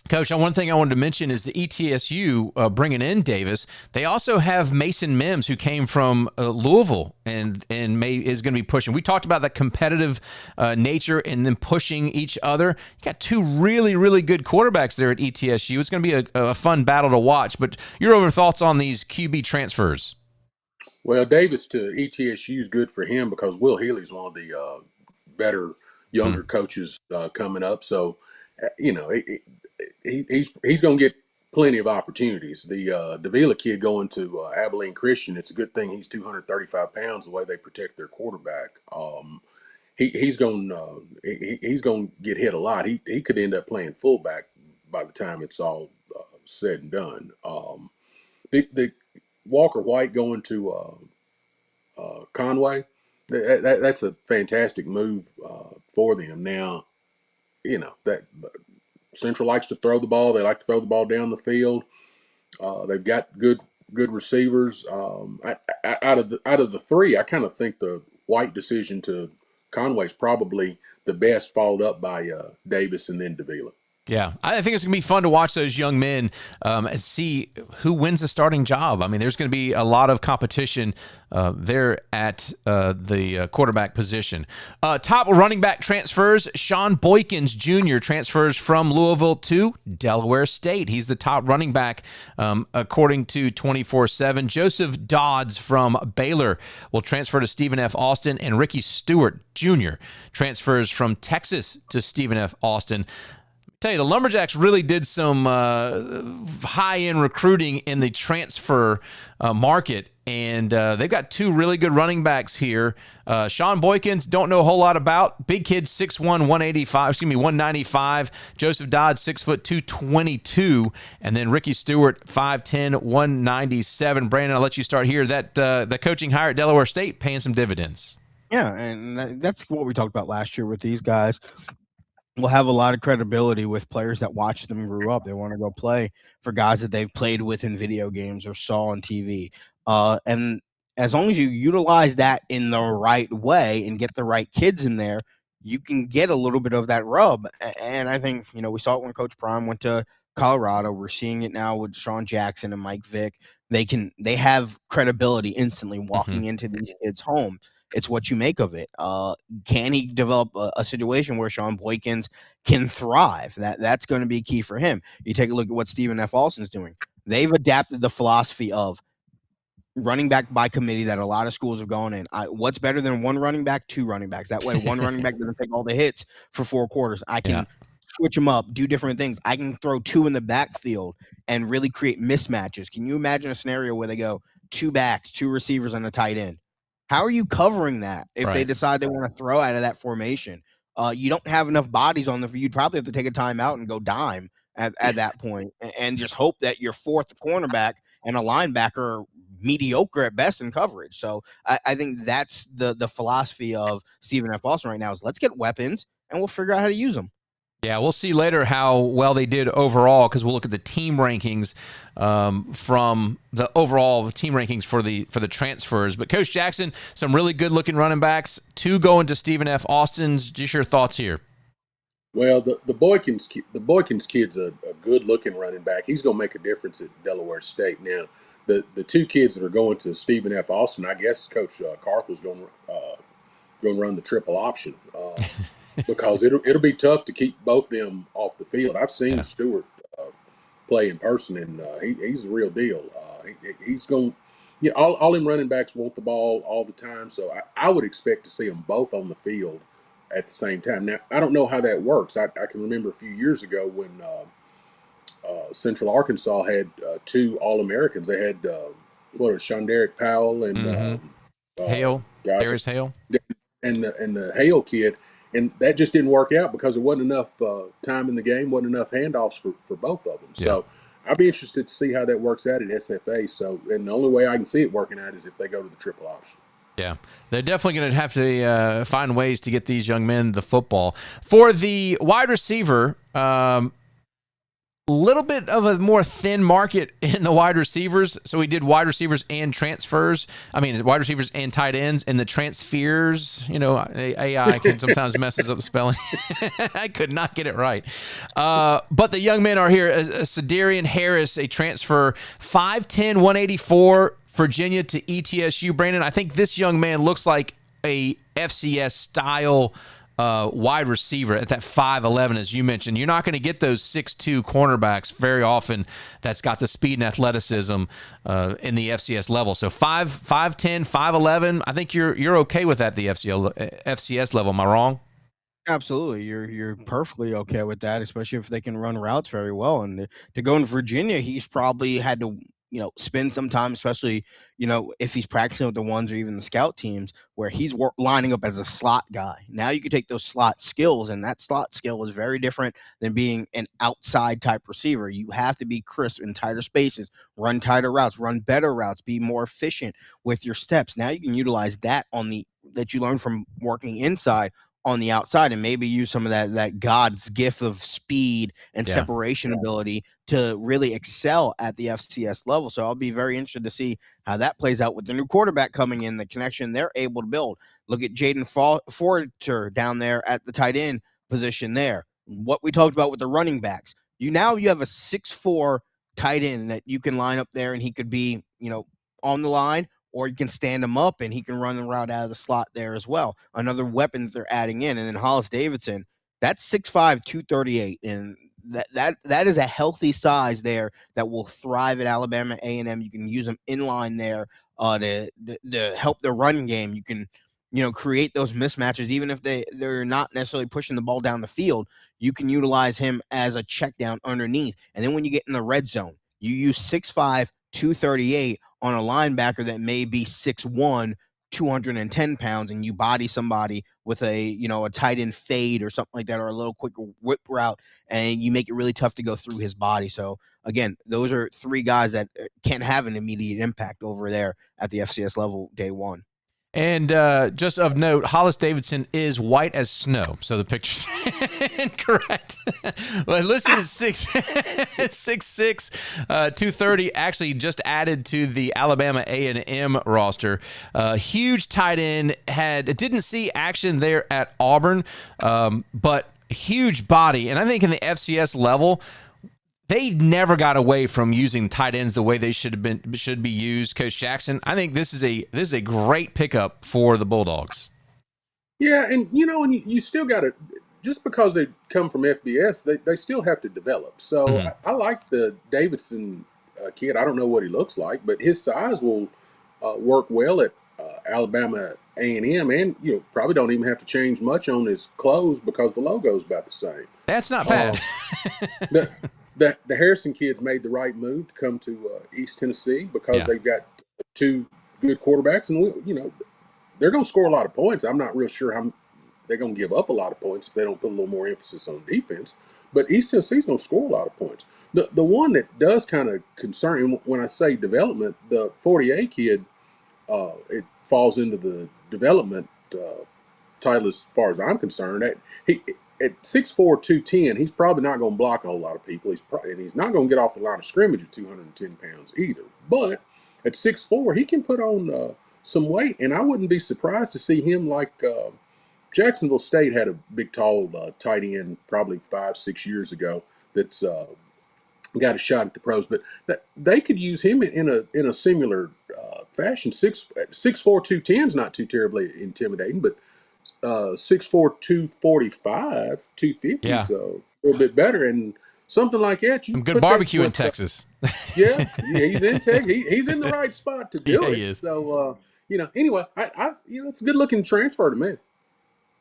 Coach, one thing I wanted to mention is the ETSU bringing in Davis. They also have Mason Mims, who came from Louisville and is going to be pushing. We talked about that competitive nature and then pushing each other. You got two really, really good quarterbacks there at ETSU. It's going to be a fun battle to watch. But your overall thoughts on these QB transfers? Well, Davis to ETSU is good for him because Will Healy's one of the better younger coaches coming up. So, he's going to get plenty of opportunities. The Davila kid going to Abilene Christian, it's a good thing he's 235 pounds. The way they protect their quarterback, he's going to get hit a lot. He could end up playing fullback by the time it's all said and done. The Walker White going to Conway, that's a fantastic move for them. Now, that Central likes to throw the ball. They like to throw the ball down the field. They've got good receivers. Out of the three, I kind of think the White decision to Conway is probably the best, followed up by Davis and then Davila. Yeah, I think it's going to be fun to watch those young men and see who wins the starting job. I mean, there's going to be a lot of competition there at the quarterback position. Top running back transfers, Sean Boykins Jr. transfers from Louisville to Delaware State. He's the top running back according to 24/7. Joseph Dodds from Baylor will transfer to Stephen F. Austin, and Ricky Stewart Jr. transfers from Texas to Stephen F. Austin. Tell you, the Lumberjacks really did some high-end recruiting in the transfer market, and they've got two really good running backs here. Sean Boykins, don't know a whole lot about. Big kid, 6'1", 195. Joseph Dodd, 6', 222. And then Ricky Stewart, 5'10", 197. Brandon, I'll let you start here. That the coaching hire at Delaware State paying some dividends. Yeah, and that's what we talked about last year with these guys. Will have a lot of credibility with players that watch them grew up. They want to go play for guys that they've played with in video games or saw on TV. And as long as you utilize that in the right way and get the right kids in there, you can get a little bit of that rub. And I think, we saw it when Coach Prime went to Colorado. We're seeing it now with Sean Jackson and Mike Vick. They have credibility instantly walking into these kids' home. It's what you make of it. Can he develop a situation where Sean Boykins can thrive? That's going to be key for him. You take a look at what Stephen F. Austin's doing. They've adapted the philosophy of running back by committee that a lot of schools have gone in. What's better than one running back? Two running backs. That way one running back doesn't take all the hits for 4 quarters. I can switch them up, do different things. I can throw two in the backfield and really create mismatches. Can you imagine a scenario where they go 2 backs, 2 receivers, and a tight end? How are you covering that if they decide they want to throw out of that formation? You don't have enough bodies on the field. You'd probably have to take a timeout and go dime at that point and just hope that your 4th cornerback and a linebacker are mediocre at best in coverage. So I think that's the philosophy of Stephen F. Austin right now is let's get weapons and we'll figure out how to use them. Yeah, we'll see later how well they did overall because we'll look at the team rankings from the overall team rankings for the transfers. But Coach Jackson, some really good looking running backs, 2 going to Stephen F. Austin's. Just your thoughts here. Well, the Boykins kid's a good looking running back. He's going to make a difference at Delaware State. Now, the 2 kids that are going to Stephen F. Austin, I guess Coach Carthell's going to run the triple option. Because it'll be tough to keep both them off the field. I've seen Stewart play in person, and he's the real deal. He's going, all them running backs want the ball all the time, so I would expect to see them both on the field at the same time. Now, I don't know how that works. I can remember a few years ago when Central Arkansas had 2 All-Americans. They had Shonderick Powell and Hale, Darius Hale, and the Hale kid. And that just didn't work out because there wasn't enough time in the game, wasn't enough handoffs for both of them. Yeah. So I'd be interested to see how that works out at SFA. So, and the only way I can see it working out is if they go to the triple option. Yeah, they're definitely going to have to find ways to get these young men the football. For the wide receiver, little bit of a more thin market in the wide receivers. So we did wide receivers and transfers. I mean, wide receivers and tight ends, and the transfers. AI can sometimes messes up the spelling. I could not get it right. But the young men are here. Sadarian Harris, a transfer, 5'10", 184, Virginia to ETSU. Brandon, I think this young man looks like a FCS style wide receiver at that 5'11", as you mentioned. You're not going to get those 6'2" cornerbacks very often that's got the speed and athleticism in the FCS level. So 5'10", 5'11", I think you're okay with that at the FCS level. Am I wrong? Absolutely. You're perfectly okay with that, especially if they can run routes very well. And to go in Virginia, he's probably had to, spend some time, especially, if he's practicing with the ones or even the scout teams where he's lining up as a slot guy. Now you can take those slot skills, and that slot skill is very different than being an outside type receiver. You have to be crisp in tighter spaces, run tighter routes, run better routes, be more efficient with your steps. Now you can utilize that that you learned from working inside on the outside, and maybe use some of that God's gift of speed and separation ability to really excel at the FCS level. So I'll be very interested to see how that plays out with the new quarterback coming in, the connection they're able to build. Look at Jaden Forter down there at the tight end position there. What we talked about with the running backs. You have a 6'4" tight end that you can line up there, and he could be, on the line, or you can stand him up and he can run the route out of the slot there as well. Another weapon that they're adding in. And then Hollis Davidson, that's 6'5", 238. And that is a healthy size there that will thrive at Alabama A&M. You can use them in line there to help the run game. You can, create those mismatches. Even if they're not necessarily pushing the ball down the field, you can utilize him as a check down underneath. And then when you get in the red zone, you use 6'5", 238 on a linebacker that may be 6'1", 210 pounds, and you body somebody with a tight end fade or something like that, or a little quicker whip route, and you make it really tough to go through his body. So again, those are three guys that can't have an immediate impact over there at the FCS level day one. And just of note, Hollis Davidson is white as snow, so the picture's incorrect. Well, listed as 6'6", 230. Actually, just added to the Alabama A&M roster. Huge tight end. Didn't see action there at Auburn, but huge body. And I think in the FCS level, they never got away from using tight ends the way they should be used. Coach Jackson, I think this is a great pickup for the Bulldogs. Yeah, and you still got to, just because they come from FBS, they still have to develop. So I like the Davidson kid. I don't know what he looks like, but his size will work well at Alabama A&M, and probably don't even have to change much on his clothes because the logo's about the same. That's not bad. The Harrison kids made the right move to come to East Tennessee because they've got two good quarterbacks, and they're going to score a lot of points. I'm not real sure how they're going to give up a lot of points if they don't put a little more emphasis on defense. But East Tennessee's going to score a lot of points. The one that does kind of concern, and when I say development, the 40A kid, it falls into the development title as far as I'm concerned. At 6'4", 210, he's probably not going to block a whole lot of people. He's not going to get off the line of scrimmage at 210 pounds either. But at 6'4", he can put on some weight, and I wouldn't be surprised to see him like Jacksonville State had a big, tall tight end probably 5-6 years ago that's got a shot at the pros. But they could use him in a similar fashion. 6'4", 210 is not too terribly intimidating, but 6'4", 245, 250, so a little bit better, and something like that. Some good barbecue in Texas. Yeah, he's in Texas. He's in the right spot to do it. He is. So anyway, I it's a good looking transfer to me.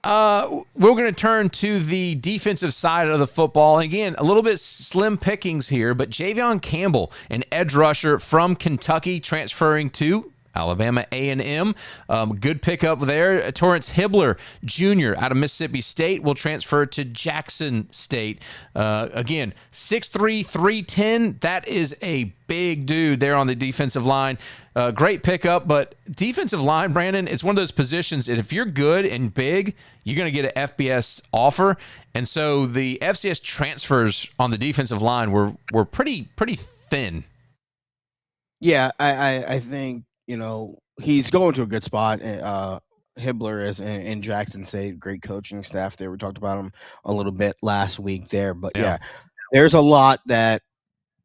We're going to turn to the defensive side of the football. And again, a little bit slim pickings here, but Javion Campbell, an edge rusher from Kentucky, transferring to Alabama A&M. Good pickup there. Torrance Hibbler Jr. out of Mississippi State will transfer to Jackson State. Again, 6'3", 310. That is a big dude there on the defensive line. Great pickup, but defensive line, Brandon, is one of those positions that if you're good and big, you're going to get an FBS offer. And so the FCS transfers on the defensive line were pretty thin. Yeah, I think, he's going to a good spot. Hibbler is in Jackson State, great coaching staff there. We talked about him a little bit last week there. But, yeah there's a lot that,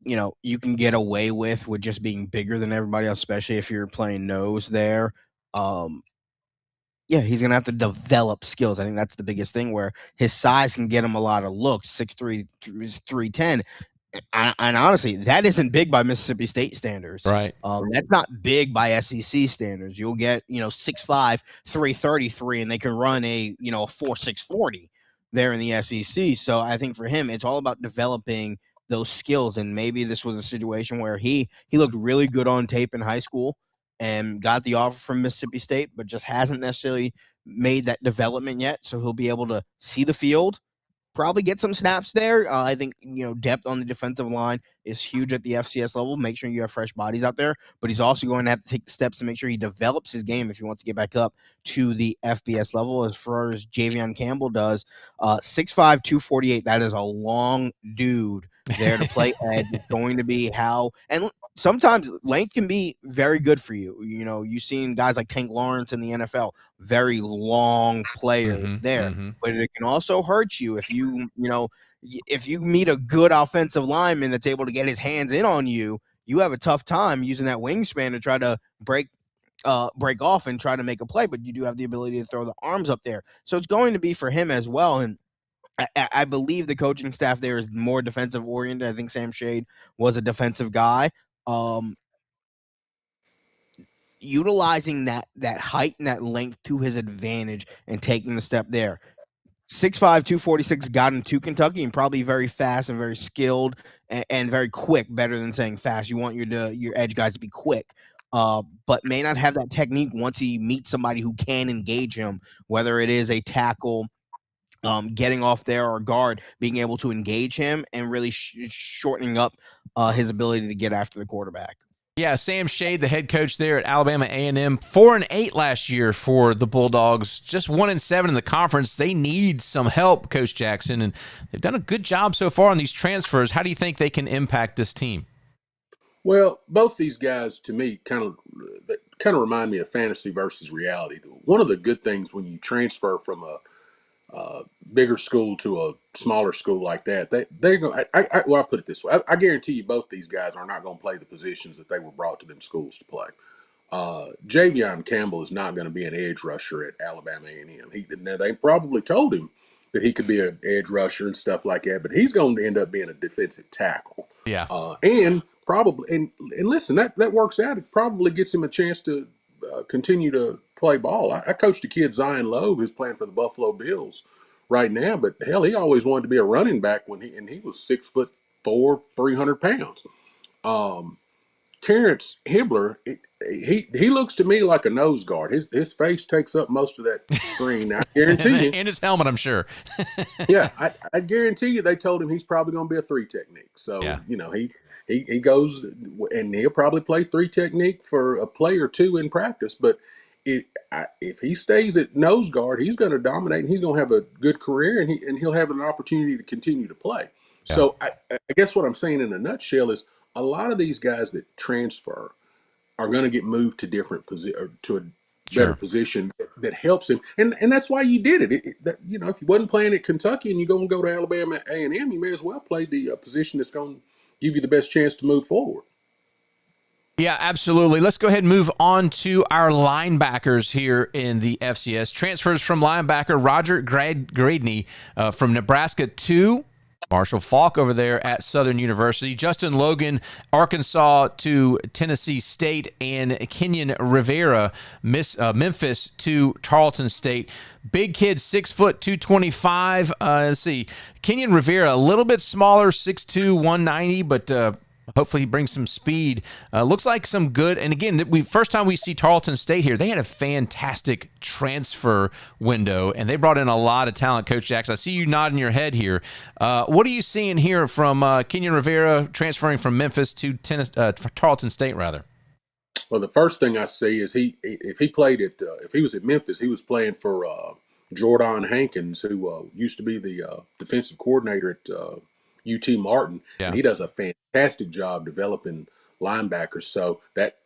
you can get away with just being bigger than everybody else, especially if you're playing nose there. He's going to have to develop skills. I think that's the biggest thing, where his size can get him a lot of looks, 6'3", 310. And honestly, that isn't big by Mississippi State standards. Right. That's not big by SEC standards. You'll get, 6'5", 333, and they can run a 4.6 40 there in the SEC. So I think for him, it's all about developing those skills. And maybe this was a situation where he looked really good on tape in high school and got the offer from Mississippi State, but just hasn't necessarily made that development yet. So he'll be able to see the field, probably get some snaps there. I think, depth on the defensive line is huge at the FCS level. Make sure you have fresh bodies out there, but he's also going to have to take the steps to make sure he develops his game if he wants to get back up to the FBS level. As far as Javion Campbell does, 6'5", 248, that is a long dude there to play edge. It's going to be and sometimes length can be very good for you. You've seen guys like Tank Lawrence in the NFL, very long player there, but it can also hurt you if you meet a good offensive lineman that's able to get his hands in on you. You have a tough time using that wingspan to try to break off and try to make a play, but you do have the ability to throw the arms up there. So it's going to be for him as well. And I believe the coaching staff there is more defensive oriented. I think Sam Shade was a defensive guy. Utilizing that height and that length to his advantage and taking the step there. 6'5", 246 got him to Kentucky, and probably very fast and very skilled and very quick. Better than saying fast. You want your edge guys to be quick, but may not have that technique once he meets somebody who can engage him, whether it is a tackle, getting off there, or guard, being able to engage him and really shortening up his ability to get after the quarterback. Yeah, Sam Shade, the head coach there at Alabama A&M, 4-8 last year for the Bulldogs, just 1-7 in the conference. They need some help, Coach Jackson, and they've done a good job so far on these transfers. How do you think they can impact this team? Well, both these guys, to me, kind of remind me of fantasy versus reality. One of the good things when you transfer from a bigger school to a smaller school like that, they're going. I'll put it this way: I guarantee you, both these guys are not going to play the positions that they were brought to them schools to play. Javion Campbell is not going to be an edge rusher at Alabama A&M. Now they probably told him that he could be an edge rusher and stuff like that, but he's going to end up being a defensive tackle. Yeah, and probably and listen, that works out. It probably gets him a chance to continue to play ball. I coached a kid, Zion Lowe, who's playing for the Buffalo Bills right now, but hell, he always wanted to be a running back when he was 6'4", 300 pounds. Terrence Hibbler, he looks to me like a nose guard. His face takes up most of that screen. I guarantee you. And his helmet, I'm sure. Yeah, I guarantee you they told him he's probably going to be a 3 technique. So, yeah. He goes and he'll probably play 3 technique for a play or two in practice. But if he stays at nose guard, he's going to dominate and he's going to have a good career and he'll have an opportunity to continue to play. Yeah. So I guess what I'm saying in a nutshell is a lot of these guys that transfer are going to get moved to different to a better position that helps him, and that's why you did it. If you wasn't playing at Kentucky and you're going to go to Alabama A&M, you may as well play the position that's going to give you the best chance to move forward. Yeah, absolutely. Let's go ahead and move on to our linebackers here in the FCS. Transfers from linebacker Roger Gradney from Nebraska to Marshall Faulk over there at Southern University. Justin Logan, Arkansas to Tennessee State, and Kenyon Rivera, Memphis to Tarleton State. Big kid, 6 foot, 225. Let's see. Kenyon Rivera, a little bit smaller, 6'2", 190, but Hopefully he brings some speed. Looks like some good. And again, first time we see Tarleton State here, they had a fantastic transfer window, and they brought in a lot of talent. Coach Jackson, I see you nodding your head here. What are you seeing here from Kenyon Rivera transferring from Memphis to Tarleton State, rather? Well, the first thing I see is if he was at Memphis, he was playing for Jordan Hankins, who used to be the defensive coordinator at UT Martin, and he does a fantastic job developing linebackers. So that,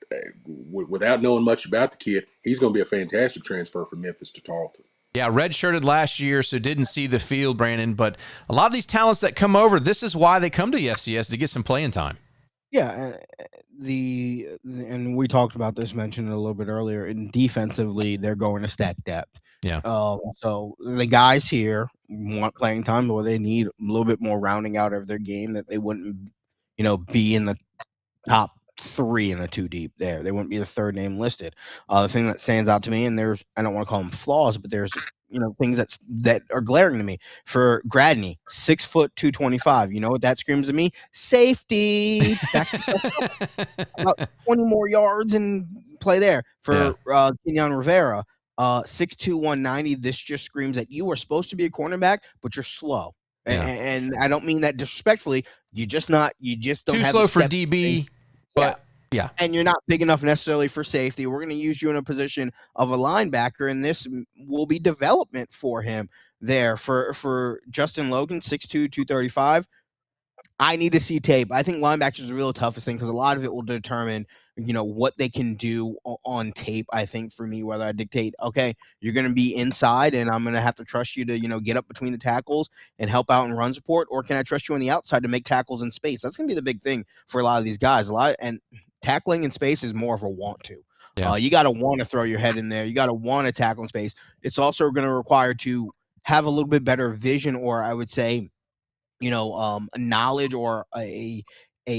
without knowing much about the kid, he's going to be a fantastic transfer from Memphis to Tarleton. Yeah, redshirted last year, so didn't see the field, Brandon. But a lot of these talents that come over, this is why they come to the FCS, to get some playing time. Yeah, and we talked about this, mentioned it a little bit earlier. And defensively, they're going to stack depth. Yeah. So the guys here want playing time, or they need a little bit more rounding out of their game, that they wouldn't, be in the top 3 in a 2 deep there. They wouldn't be the third name listed. The thing that stands out to me, and I don't want to call them flaws, but there's things that are glaring to me. For Gradney, 6 foot 225. You know what that screams to me? Safety. About 20 more yards and play there. For Kenyon Rivera, 6'2", 190. This just screams that you are supposed to be a cornerback, but you're slow. Yeah. And I don't mean that disrespectfully. You just don't too have slow for DB. But yeah, and you're not big enough necessarily for safety. We're going to use you in a position of a linebacker, and this will be development for him there. For Justin Logan, 6'2", 235. I need to see tape. I think linebackers is the real toughest thing, because a lot of it will determine, what they can do on tape. I think for me, whether I dictate, okay, you're going to be inside and I'm going to have to trust you to, get up between the tackles and help out in run support, or can I trust you on the outside to make tackles in space? That's going to be the big thing for a lot of these guys. And tackling in space is more of a want to. Yeah. You got to want to throw your head in there. You got to want to tackle in space. It's also going to require to have a little bit better vision, or I would say, knowledge, or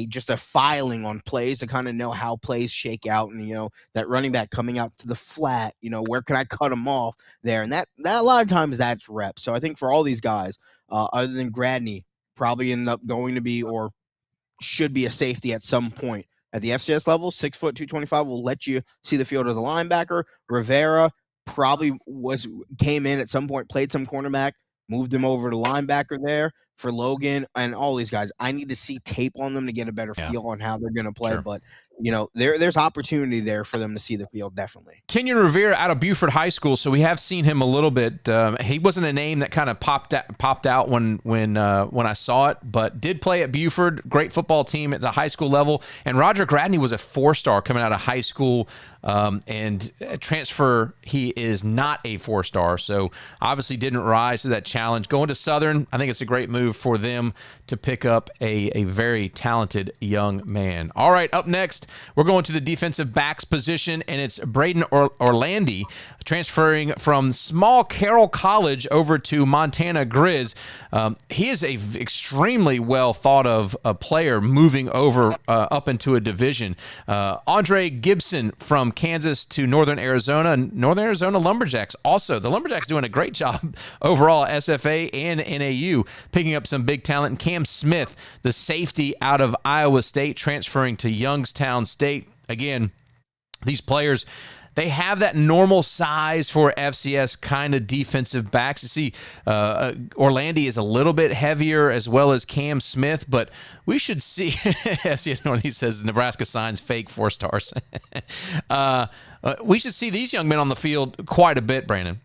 just a filing on plays to kind of know how plays shake out, and that running back coming out to the flat, where can I cut him off there, and that a lot of times that's reps. So I think for all these guys, other than Gradney, probably end up going to be, or should be, a safety at some point at the FCS level. 6 foot 225 will let you see the field as a linebacker. Rivera probably came in at some point, played some cornerback, moved him over to linebacker there. For Logan and all these guys, I need to see tape on them to get a better feel on how they're going to play. Sure. But, there's opportunity there for them to see the field, definitely. Kenyon Rivera out of Buford High School, so we have seen him a little bit. He wasn't a name that kind of popped out when I saw it, but did play at Buford. Great football team at the high school level. And Roger Gradney was a 4-star coming out of high school, and transfer, he is not a 4-star, so obviously didn't rise to that challenge. Going to Southern, I think it's a great move for them to pick up a very talented young man. All right, up next, we're going to the defensive backs position, and it's Braden Orlandi transferring from Small Carroll College over to Montana Grizz. He is a extremely well thought of a player moving over up into a division. Andre Gibson from Kansas to Northern Arizona Lumberjacks. Also, the Lumberjacks doing a great job overall, SFA and NAU, picking up some big talent. And Cam Smith, the safety out of Iowa State, transferring to Youngstown State. Again, these players, they have that normal size for FCS kind of defensive backs. You see, Orlandi is a little bit heavier, as well as Cam Smith, but we should see. FCS Northeast says Nebraska signs fake 4 stars. We should see these young men on the field quite a bit, Brandon.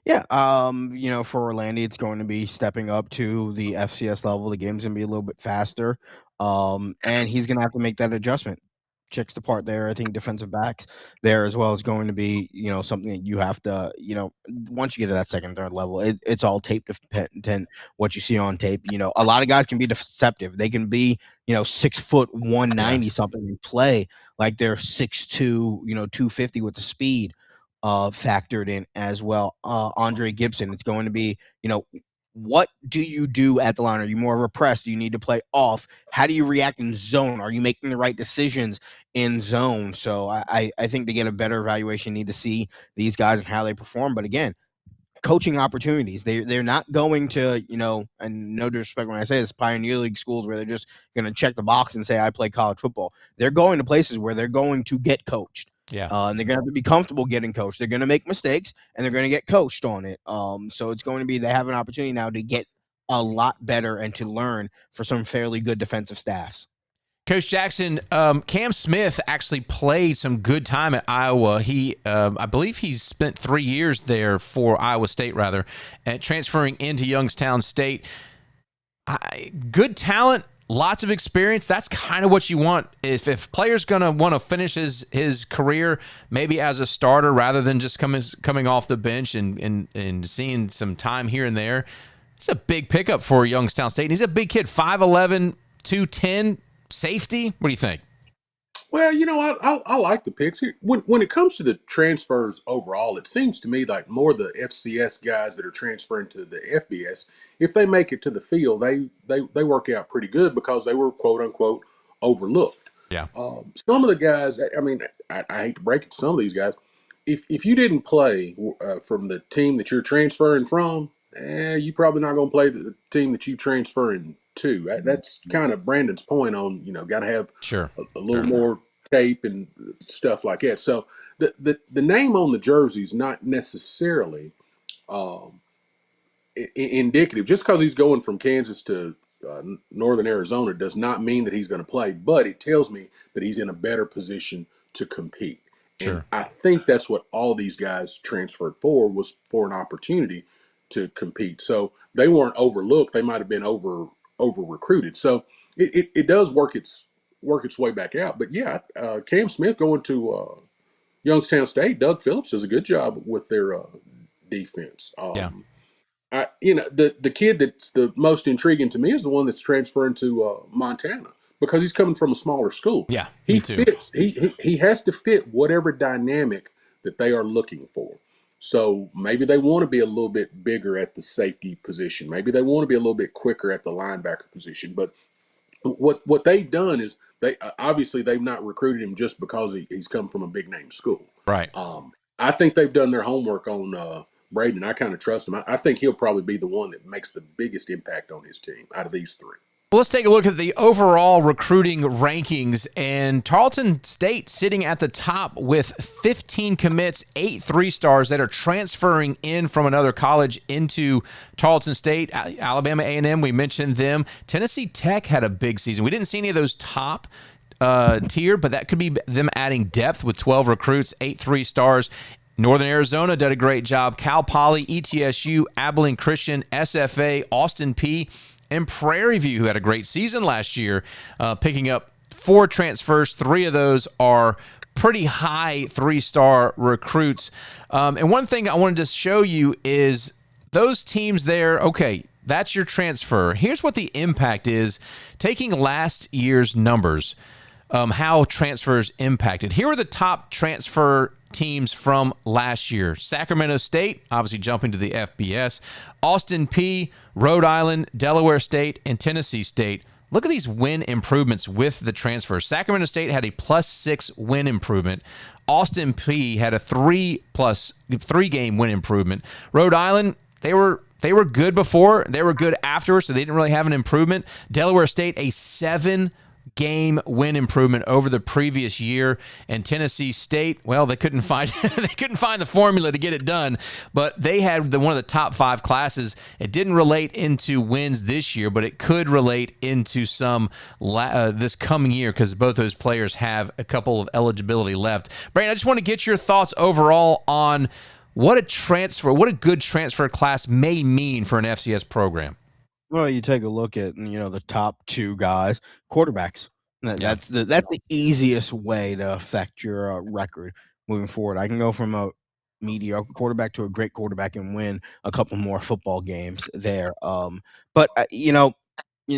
Yeah, for Orlandi, it's going to be stepping up to the FCS level. The game's going to be a little bit faster, and he's going to have to make that adjustment. Checks the part there. I think defensive backs there as well is going to be, something that you have to, once you get to that second, third level, it's all tape dependent. What you see on tape, a lot of guys can be deceptive. They can be, 6 foot 190 something and play like they're 6'2", 250 with the speed factored in as well. Andre Gibson, it's going to be, what do you do at the line? Are you more of a press? Do you need to play off? How do you react in zone? Are you making the right decisions in zone? So I think to get a better evaluation, you need to see these guys and how they perform. But again, coaching opportunities. They're not going to, and no disrespect when I say this, Pioneer League schools where they're just going to check the box and say, I play college football. They're going to places where they're going to get coached. Yeah. And they're going to have to be comfortable getting coached. They're going to make mistakes, and they're going to get coached on it. So it's going to be, they have an opportunity now to get a lot better and to learn for some fairly good defensive staffs. Coach Jackson, Cam Smith actually played some good time at Iowa. He, I believe he spent 3 years there for Iowa State, rather, and transferring into Youngstown State. Good talent, lots of experience. That's kind of what you want. If player's going to want to finish his career maybe as a starter rather than just coming off the bench and seeing some time here and there, it's a big pickup for Youngstown State. And he's a big kid, 5'11", 210, safety. What do you think? Well, I like the picks. When it comes to the transfers overall, it seems to me like more the FCS guys that are transferring to the FBS, if they make it to the field, they work out pretty good because they were quote unquote overlooked. Yeah. Some of the guys, I hate to break it to some of these guys, if you didn't play from the team that you're transferring from, you're probably not going to play the team that you transferring to. That's kind of Brandon's point on, got to have a little more tape and stuff like that. So the name on the jersey is not necessarily indicative. Just because he's going from Kansas to Northern Arizona does not mean that he's going to play, but it tells me that he's in a better position to compete. Sure. And I think that's what all these guys transferred for, was for an opportunity to compete. So they weren't overlooked. They might have been over recruited. So it does work its way back out. But yeah, Cam Smith going to Youngstown State, Doug Phillips does a good job with their defense. The kid that's the most intriguing to me is the one that's transferring to Montana, because he's coming from a smaller school. Yeah, he fits. He has to fit whatever dynamic that they are looking for. So maybe they want to be a little bit bigger at the safety position. Maybe they want to be a little bit quicker at the linebacker position. But what they've done is they've not recruited him just because he's come from a big name school. Right. I think they've done their homework on Braden. I kind of trust him. I think he'll probably be the one that makes the biggest impact on his team out of these three. Well, let's take a look at the overall recruiting rankings, and Tarleton State sitting at the top with 15 commits, 8 3-stars that are transferring in from another college into Tarleton State. Alabama A&M, we mentioned them. Tennessee Tech had a big season. We didn't see any of those top tier, but that could be them adding depth with 12 recruits, 8 3-stars. Northern Arizona did a great job. Cal Poly, ETSU, Abilene Christian, SFA, Austin Peay, and Prairie View, who had a great season last year, picking up 4 transfers. 3 of those are pretty high 3-star recruits. And one thing I wanted to show you is those teams there, okay, that's your transfer. Here's what the impact is, taking last year's numbers, how transfers impacted. Here are the top transfer teams from last year. Sacramento State, obviously jumping to the FBS. Austin Peay, Rhode Island, Delaware State, and Tennessee State. Look at these win improvements with the transfers. Sacramento State had a +6 win improvement. Austin Peay had a 3-game win improvement. Rhode Island, they were good before. They were good after, so they didn't really have an improvement. Delaware State, a 7-game win improvement over the previous year. And Tennessee State, well, they couldn't find the formula to get it done, but they had one of the top 5 classes. It didn't relate into wins this year, but it could relate into some this coming year, because both those players have a couple of eligibility left. Brandon, I just want to get your thoughts overall on what a good transfer class may mean for an FCS program. Well, you take a look at, the top 2 guys, quarterbacks. That's the easiest way to affect your record moving forward. I can go from a mediocre quarterback to a great quarterback and win a couple more football games there. But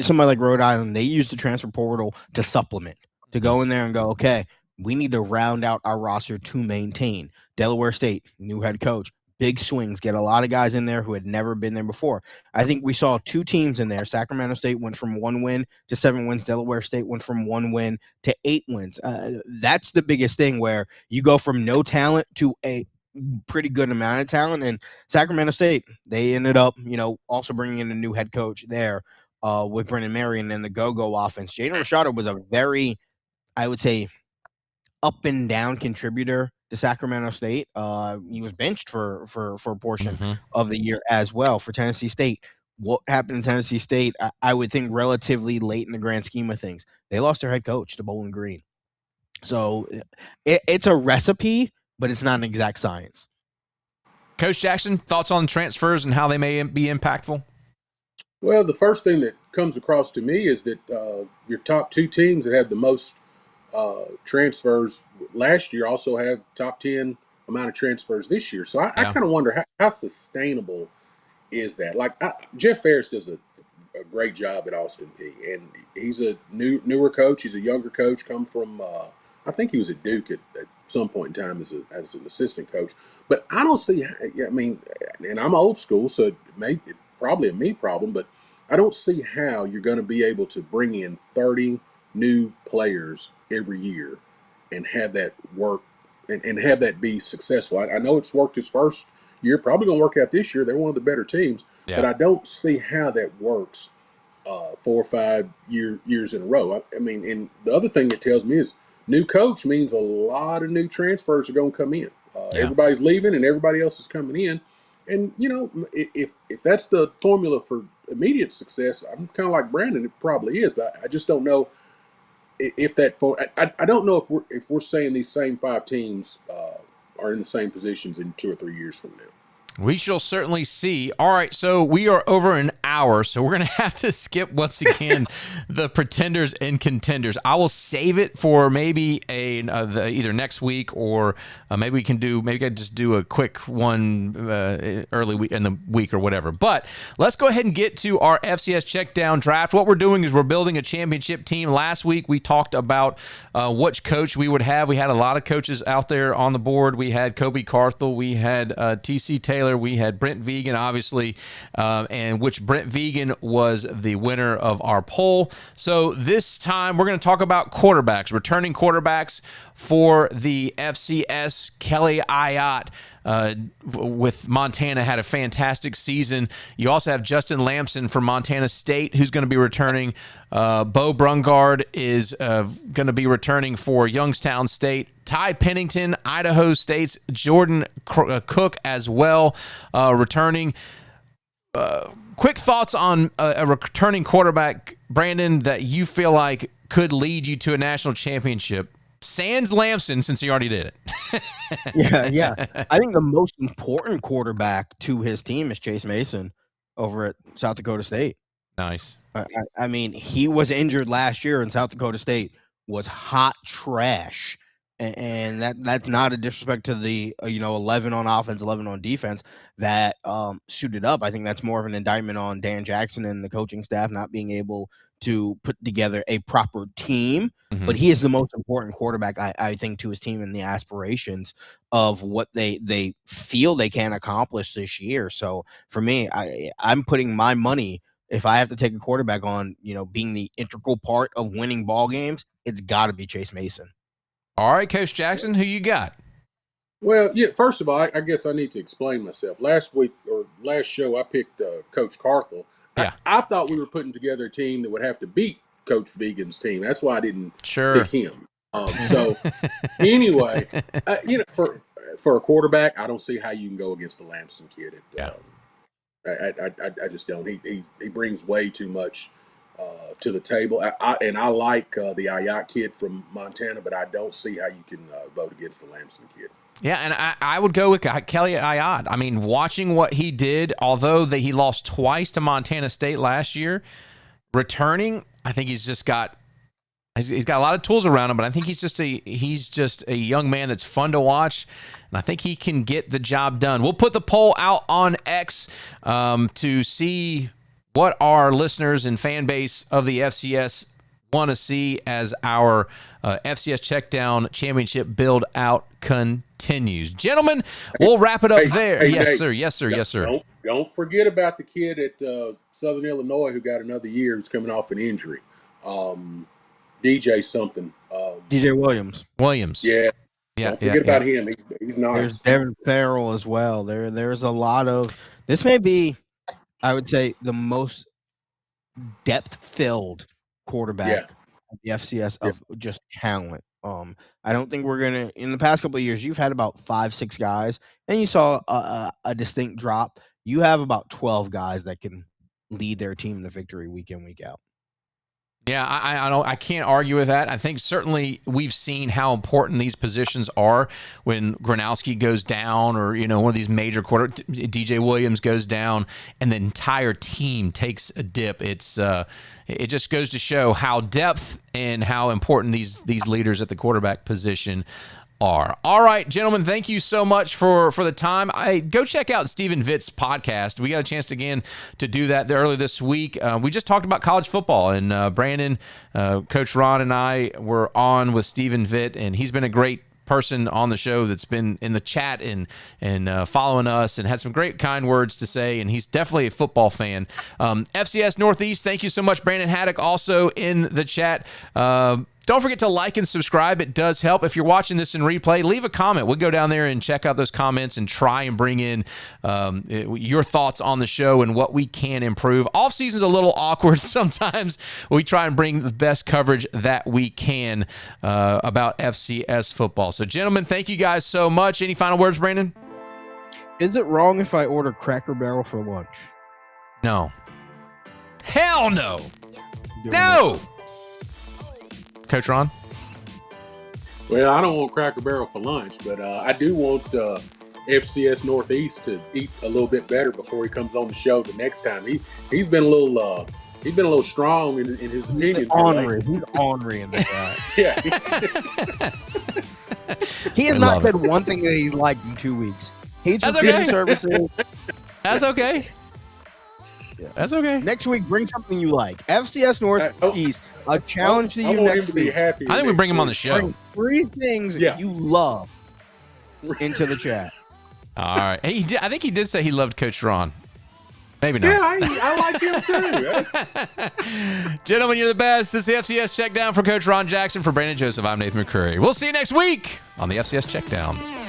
somebody like Rhode Island, they use the transfer portal to supplement, to go in there and go, okay, we need to round out our roster to maintain. Delaware State, new head coach, big swings, get a lot of guys in there who had never been there before. I think we saw 2 teams in there. Sacramento State went from 1 win to 7 wins. Delaware State went from 1 win to 8 wins. That's the biggest thing, where you go from no talent to a pretty good amount of talent. And Sacramento State, they ended up, also bringing in a new head coach there with Brendan Marion and the go-go offense. Jaden Rashada was a very, I would say, up and down contributor to Sacramento State. He was benched for a portion of the year as well for Tennessee State. What happened in Tennessee State, I would think relatively late in the grand scheme of things. They lost their head coach to Bowling Green. So it's a recipe, but it's not an exact science. Coach Jackson, thoughts on transfers and how they may be impactful? Well, the first thing that comes across to me is that your top two teams that had the most transfers last year also have top 10 amount of transfers this year. So I kind of wonder how sustainable is that? Like Jeff Ferris does a great job at Austin Peay, and he's a newer coach. He's a younger coach, come from I think he was at Duke at some point in time as an assistant coach. But I don't see. I mean, and I'm old school, so it's probably a me problem. But I don't see how you're going to be able to bring in 30 new players every year and have that work and have that be successful. I know it's worked his first year, probably going to work out this year. They're one of the better teams, but I don't see how that works 4 or 5 years in a row. I mean, and the other thing that tells me is new coach means a lot of new transfers are going to come in. Everybody's leaving and everybody else is coming in. And, if that's the formula for immediate success, I'm kind of like Brandon, it probably is, but I just don't know if that I don't know if we're saying these same 5 teams are in the same positions in 2 or 3 years from now. We shall certainly see. All right, so we are over an hour, so we're going to have to skip once again the pretenders and contenders. I will save it for maybe either next week or maybe I can just do a quick one early week in the week or whatever. But let's go ahead and get to our FCS Checkdown draft. What we're doing is we're building a championship team. Last week we talked about which coach we would have. We had a lot of coaches out there on the board. We had Kobe Carthel. We had T.C. Taylor. We had Brent Vegan, obviously, and which Brent Vegan was the winner of our poll. So this time we're going to talk about quarterbacks, returning quarterbacks for the FCS. Kelly Ayotte with Montana had a fantastic season. You also have Justin Lamson from Montana State, who's going to be returning. Bo Brungard is going to be returning for Youngstown State. Ty Pennington, Idaho State's Jordan Cook as well, returning. Quick thoughts on a returning quarterback, Brandon, that you feel like could lead you to a national championship. Sans Lamson, since he already did it. Yeah. I think the most important quarterback to his team is Chase Mason over at South Dakota State. Nice. I mean, he was injured last year, and South Dakota State was hot trash. And that's not a disrespect to the 11 on offense, 11 on defense that suited up. I think that's more of an indictment on Dan Jackson and the coaching staff not being able to put together a proper team. But he is the most important quarterback, I think, to his team and the aspirations of what they feel they can accomplish this year. So for me, I'm putting my money, if I have to take a quarterback on, being the integral part of winning ball games, it's got to be Chase Mason. All right, Coach Jackson, who you got? Well, yeah. First of all, I guess I need to explain myself. Last week or last show, I picked Coach Carthel. Yeah. I thought we were putting together a team that would have to beat Coach Vegan's team. That's why I didn't pick him. So anyway, for a quarterback, I don't see how you can go against the Lamson kid. I just don't. He brings way too much to the table. I like the Ayotte kid from Montana, but I don't see how you can vote against the Lamson kid. Yeah, and I would go with Kelly Ayotte. I mean, watching what he did, although he lost twice to Montana State last year, returning, I think he's got a lot of tools around him, but I think he's just a young man that's fun to watch, and I think he can get the job done. We'll put the poll out on X to see what our listeners and fan base of the FCS want to see as our FCS Checkdown Championship build-out continues. Gentlemen, we'll wrap it up there. Yes, sir. Don't forget about the kid at Southern Illinois who got another year who's coming off an injury. DJ something. DJ Williams. Yeah. Don't forget about him. He's nice. There's Devin Farrell as well. There's a lot of this may be, I would say, the most depth-filled quarterback at the FCS of just talent. I don't think we're gonna. In the past couple of years, you've had about 5-6 guys, and you saw a distinct drop. You have about 12 guys that can lead their team to victory week in, week out. Yeah, I can't argue with that. I think certainly we've seen how important these positions are when Gronowski goes down, or one of these major DJ Williams goes down, and the entire team takes a dip. It just goes to show how depth and how important these leaders at the quarterback position are. All right, gentlemen, thank you so much for the time. Go check out Stephen Vitt's podcast. We got a chance again to do that earlier this week. We just talked about college football, and Brandon, Coach Ron, and I were on with Stephen Vitt, and he's been a great person on the show that's been in the chat and following us and had some great kind words to say, and he's definitely a football fan. FCS Northeast, thank you so much. Brandon Haddock also in the chat. Don't forget to like and subscribe. It does help. If you're watching this in replay, leave a comment. We'll go down there and check out those comments and try and bring in your thoughts on the show and what we can improve. Off season's a little awkward sometimes. We try and bring the best coverage that we can about FCS football. So, gentlemen, thank you guys so much. Any final words, Brandon? Is it wrong if I order Cracker Barrel for lunch? No. Hell no. No. Coach Ron? Well, I don't want Cracker Barrel for lunch, but I do want FCS Northeast to eat a little bit better before he comes on the show the next time. He's been a little strong in his opinions. He's ornery in the guy. Yeah. He has not said one thing that he's liked in 2 weeks. Hates recruiting services. That's okay. Yeah. That's okay. Next week, bring something you like. FCS Northeast, a challenge to you next week. I think we bring him on the show. Bring 3 things you love into the chat. All right. I think he did say he loved Coach Ron. Maybe not. Yeah, I like him too. Gentlemen, you're the best. This is the FCS Checkdown for Coach Ron Jackson. For Brandon Joseph, I'm Nathan McCreary. We'll see you next week on the FCS Checkdown.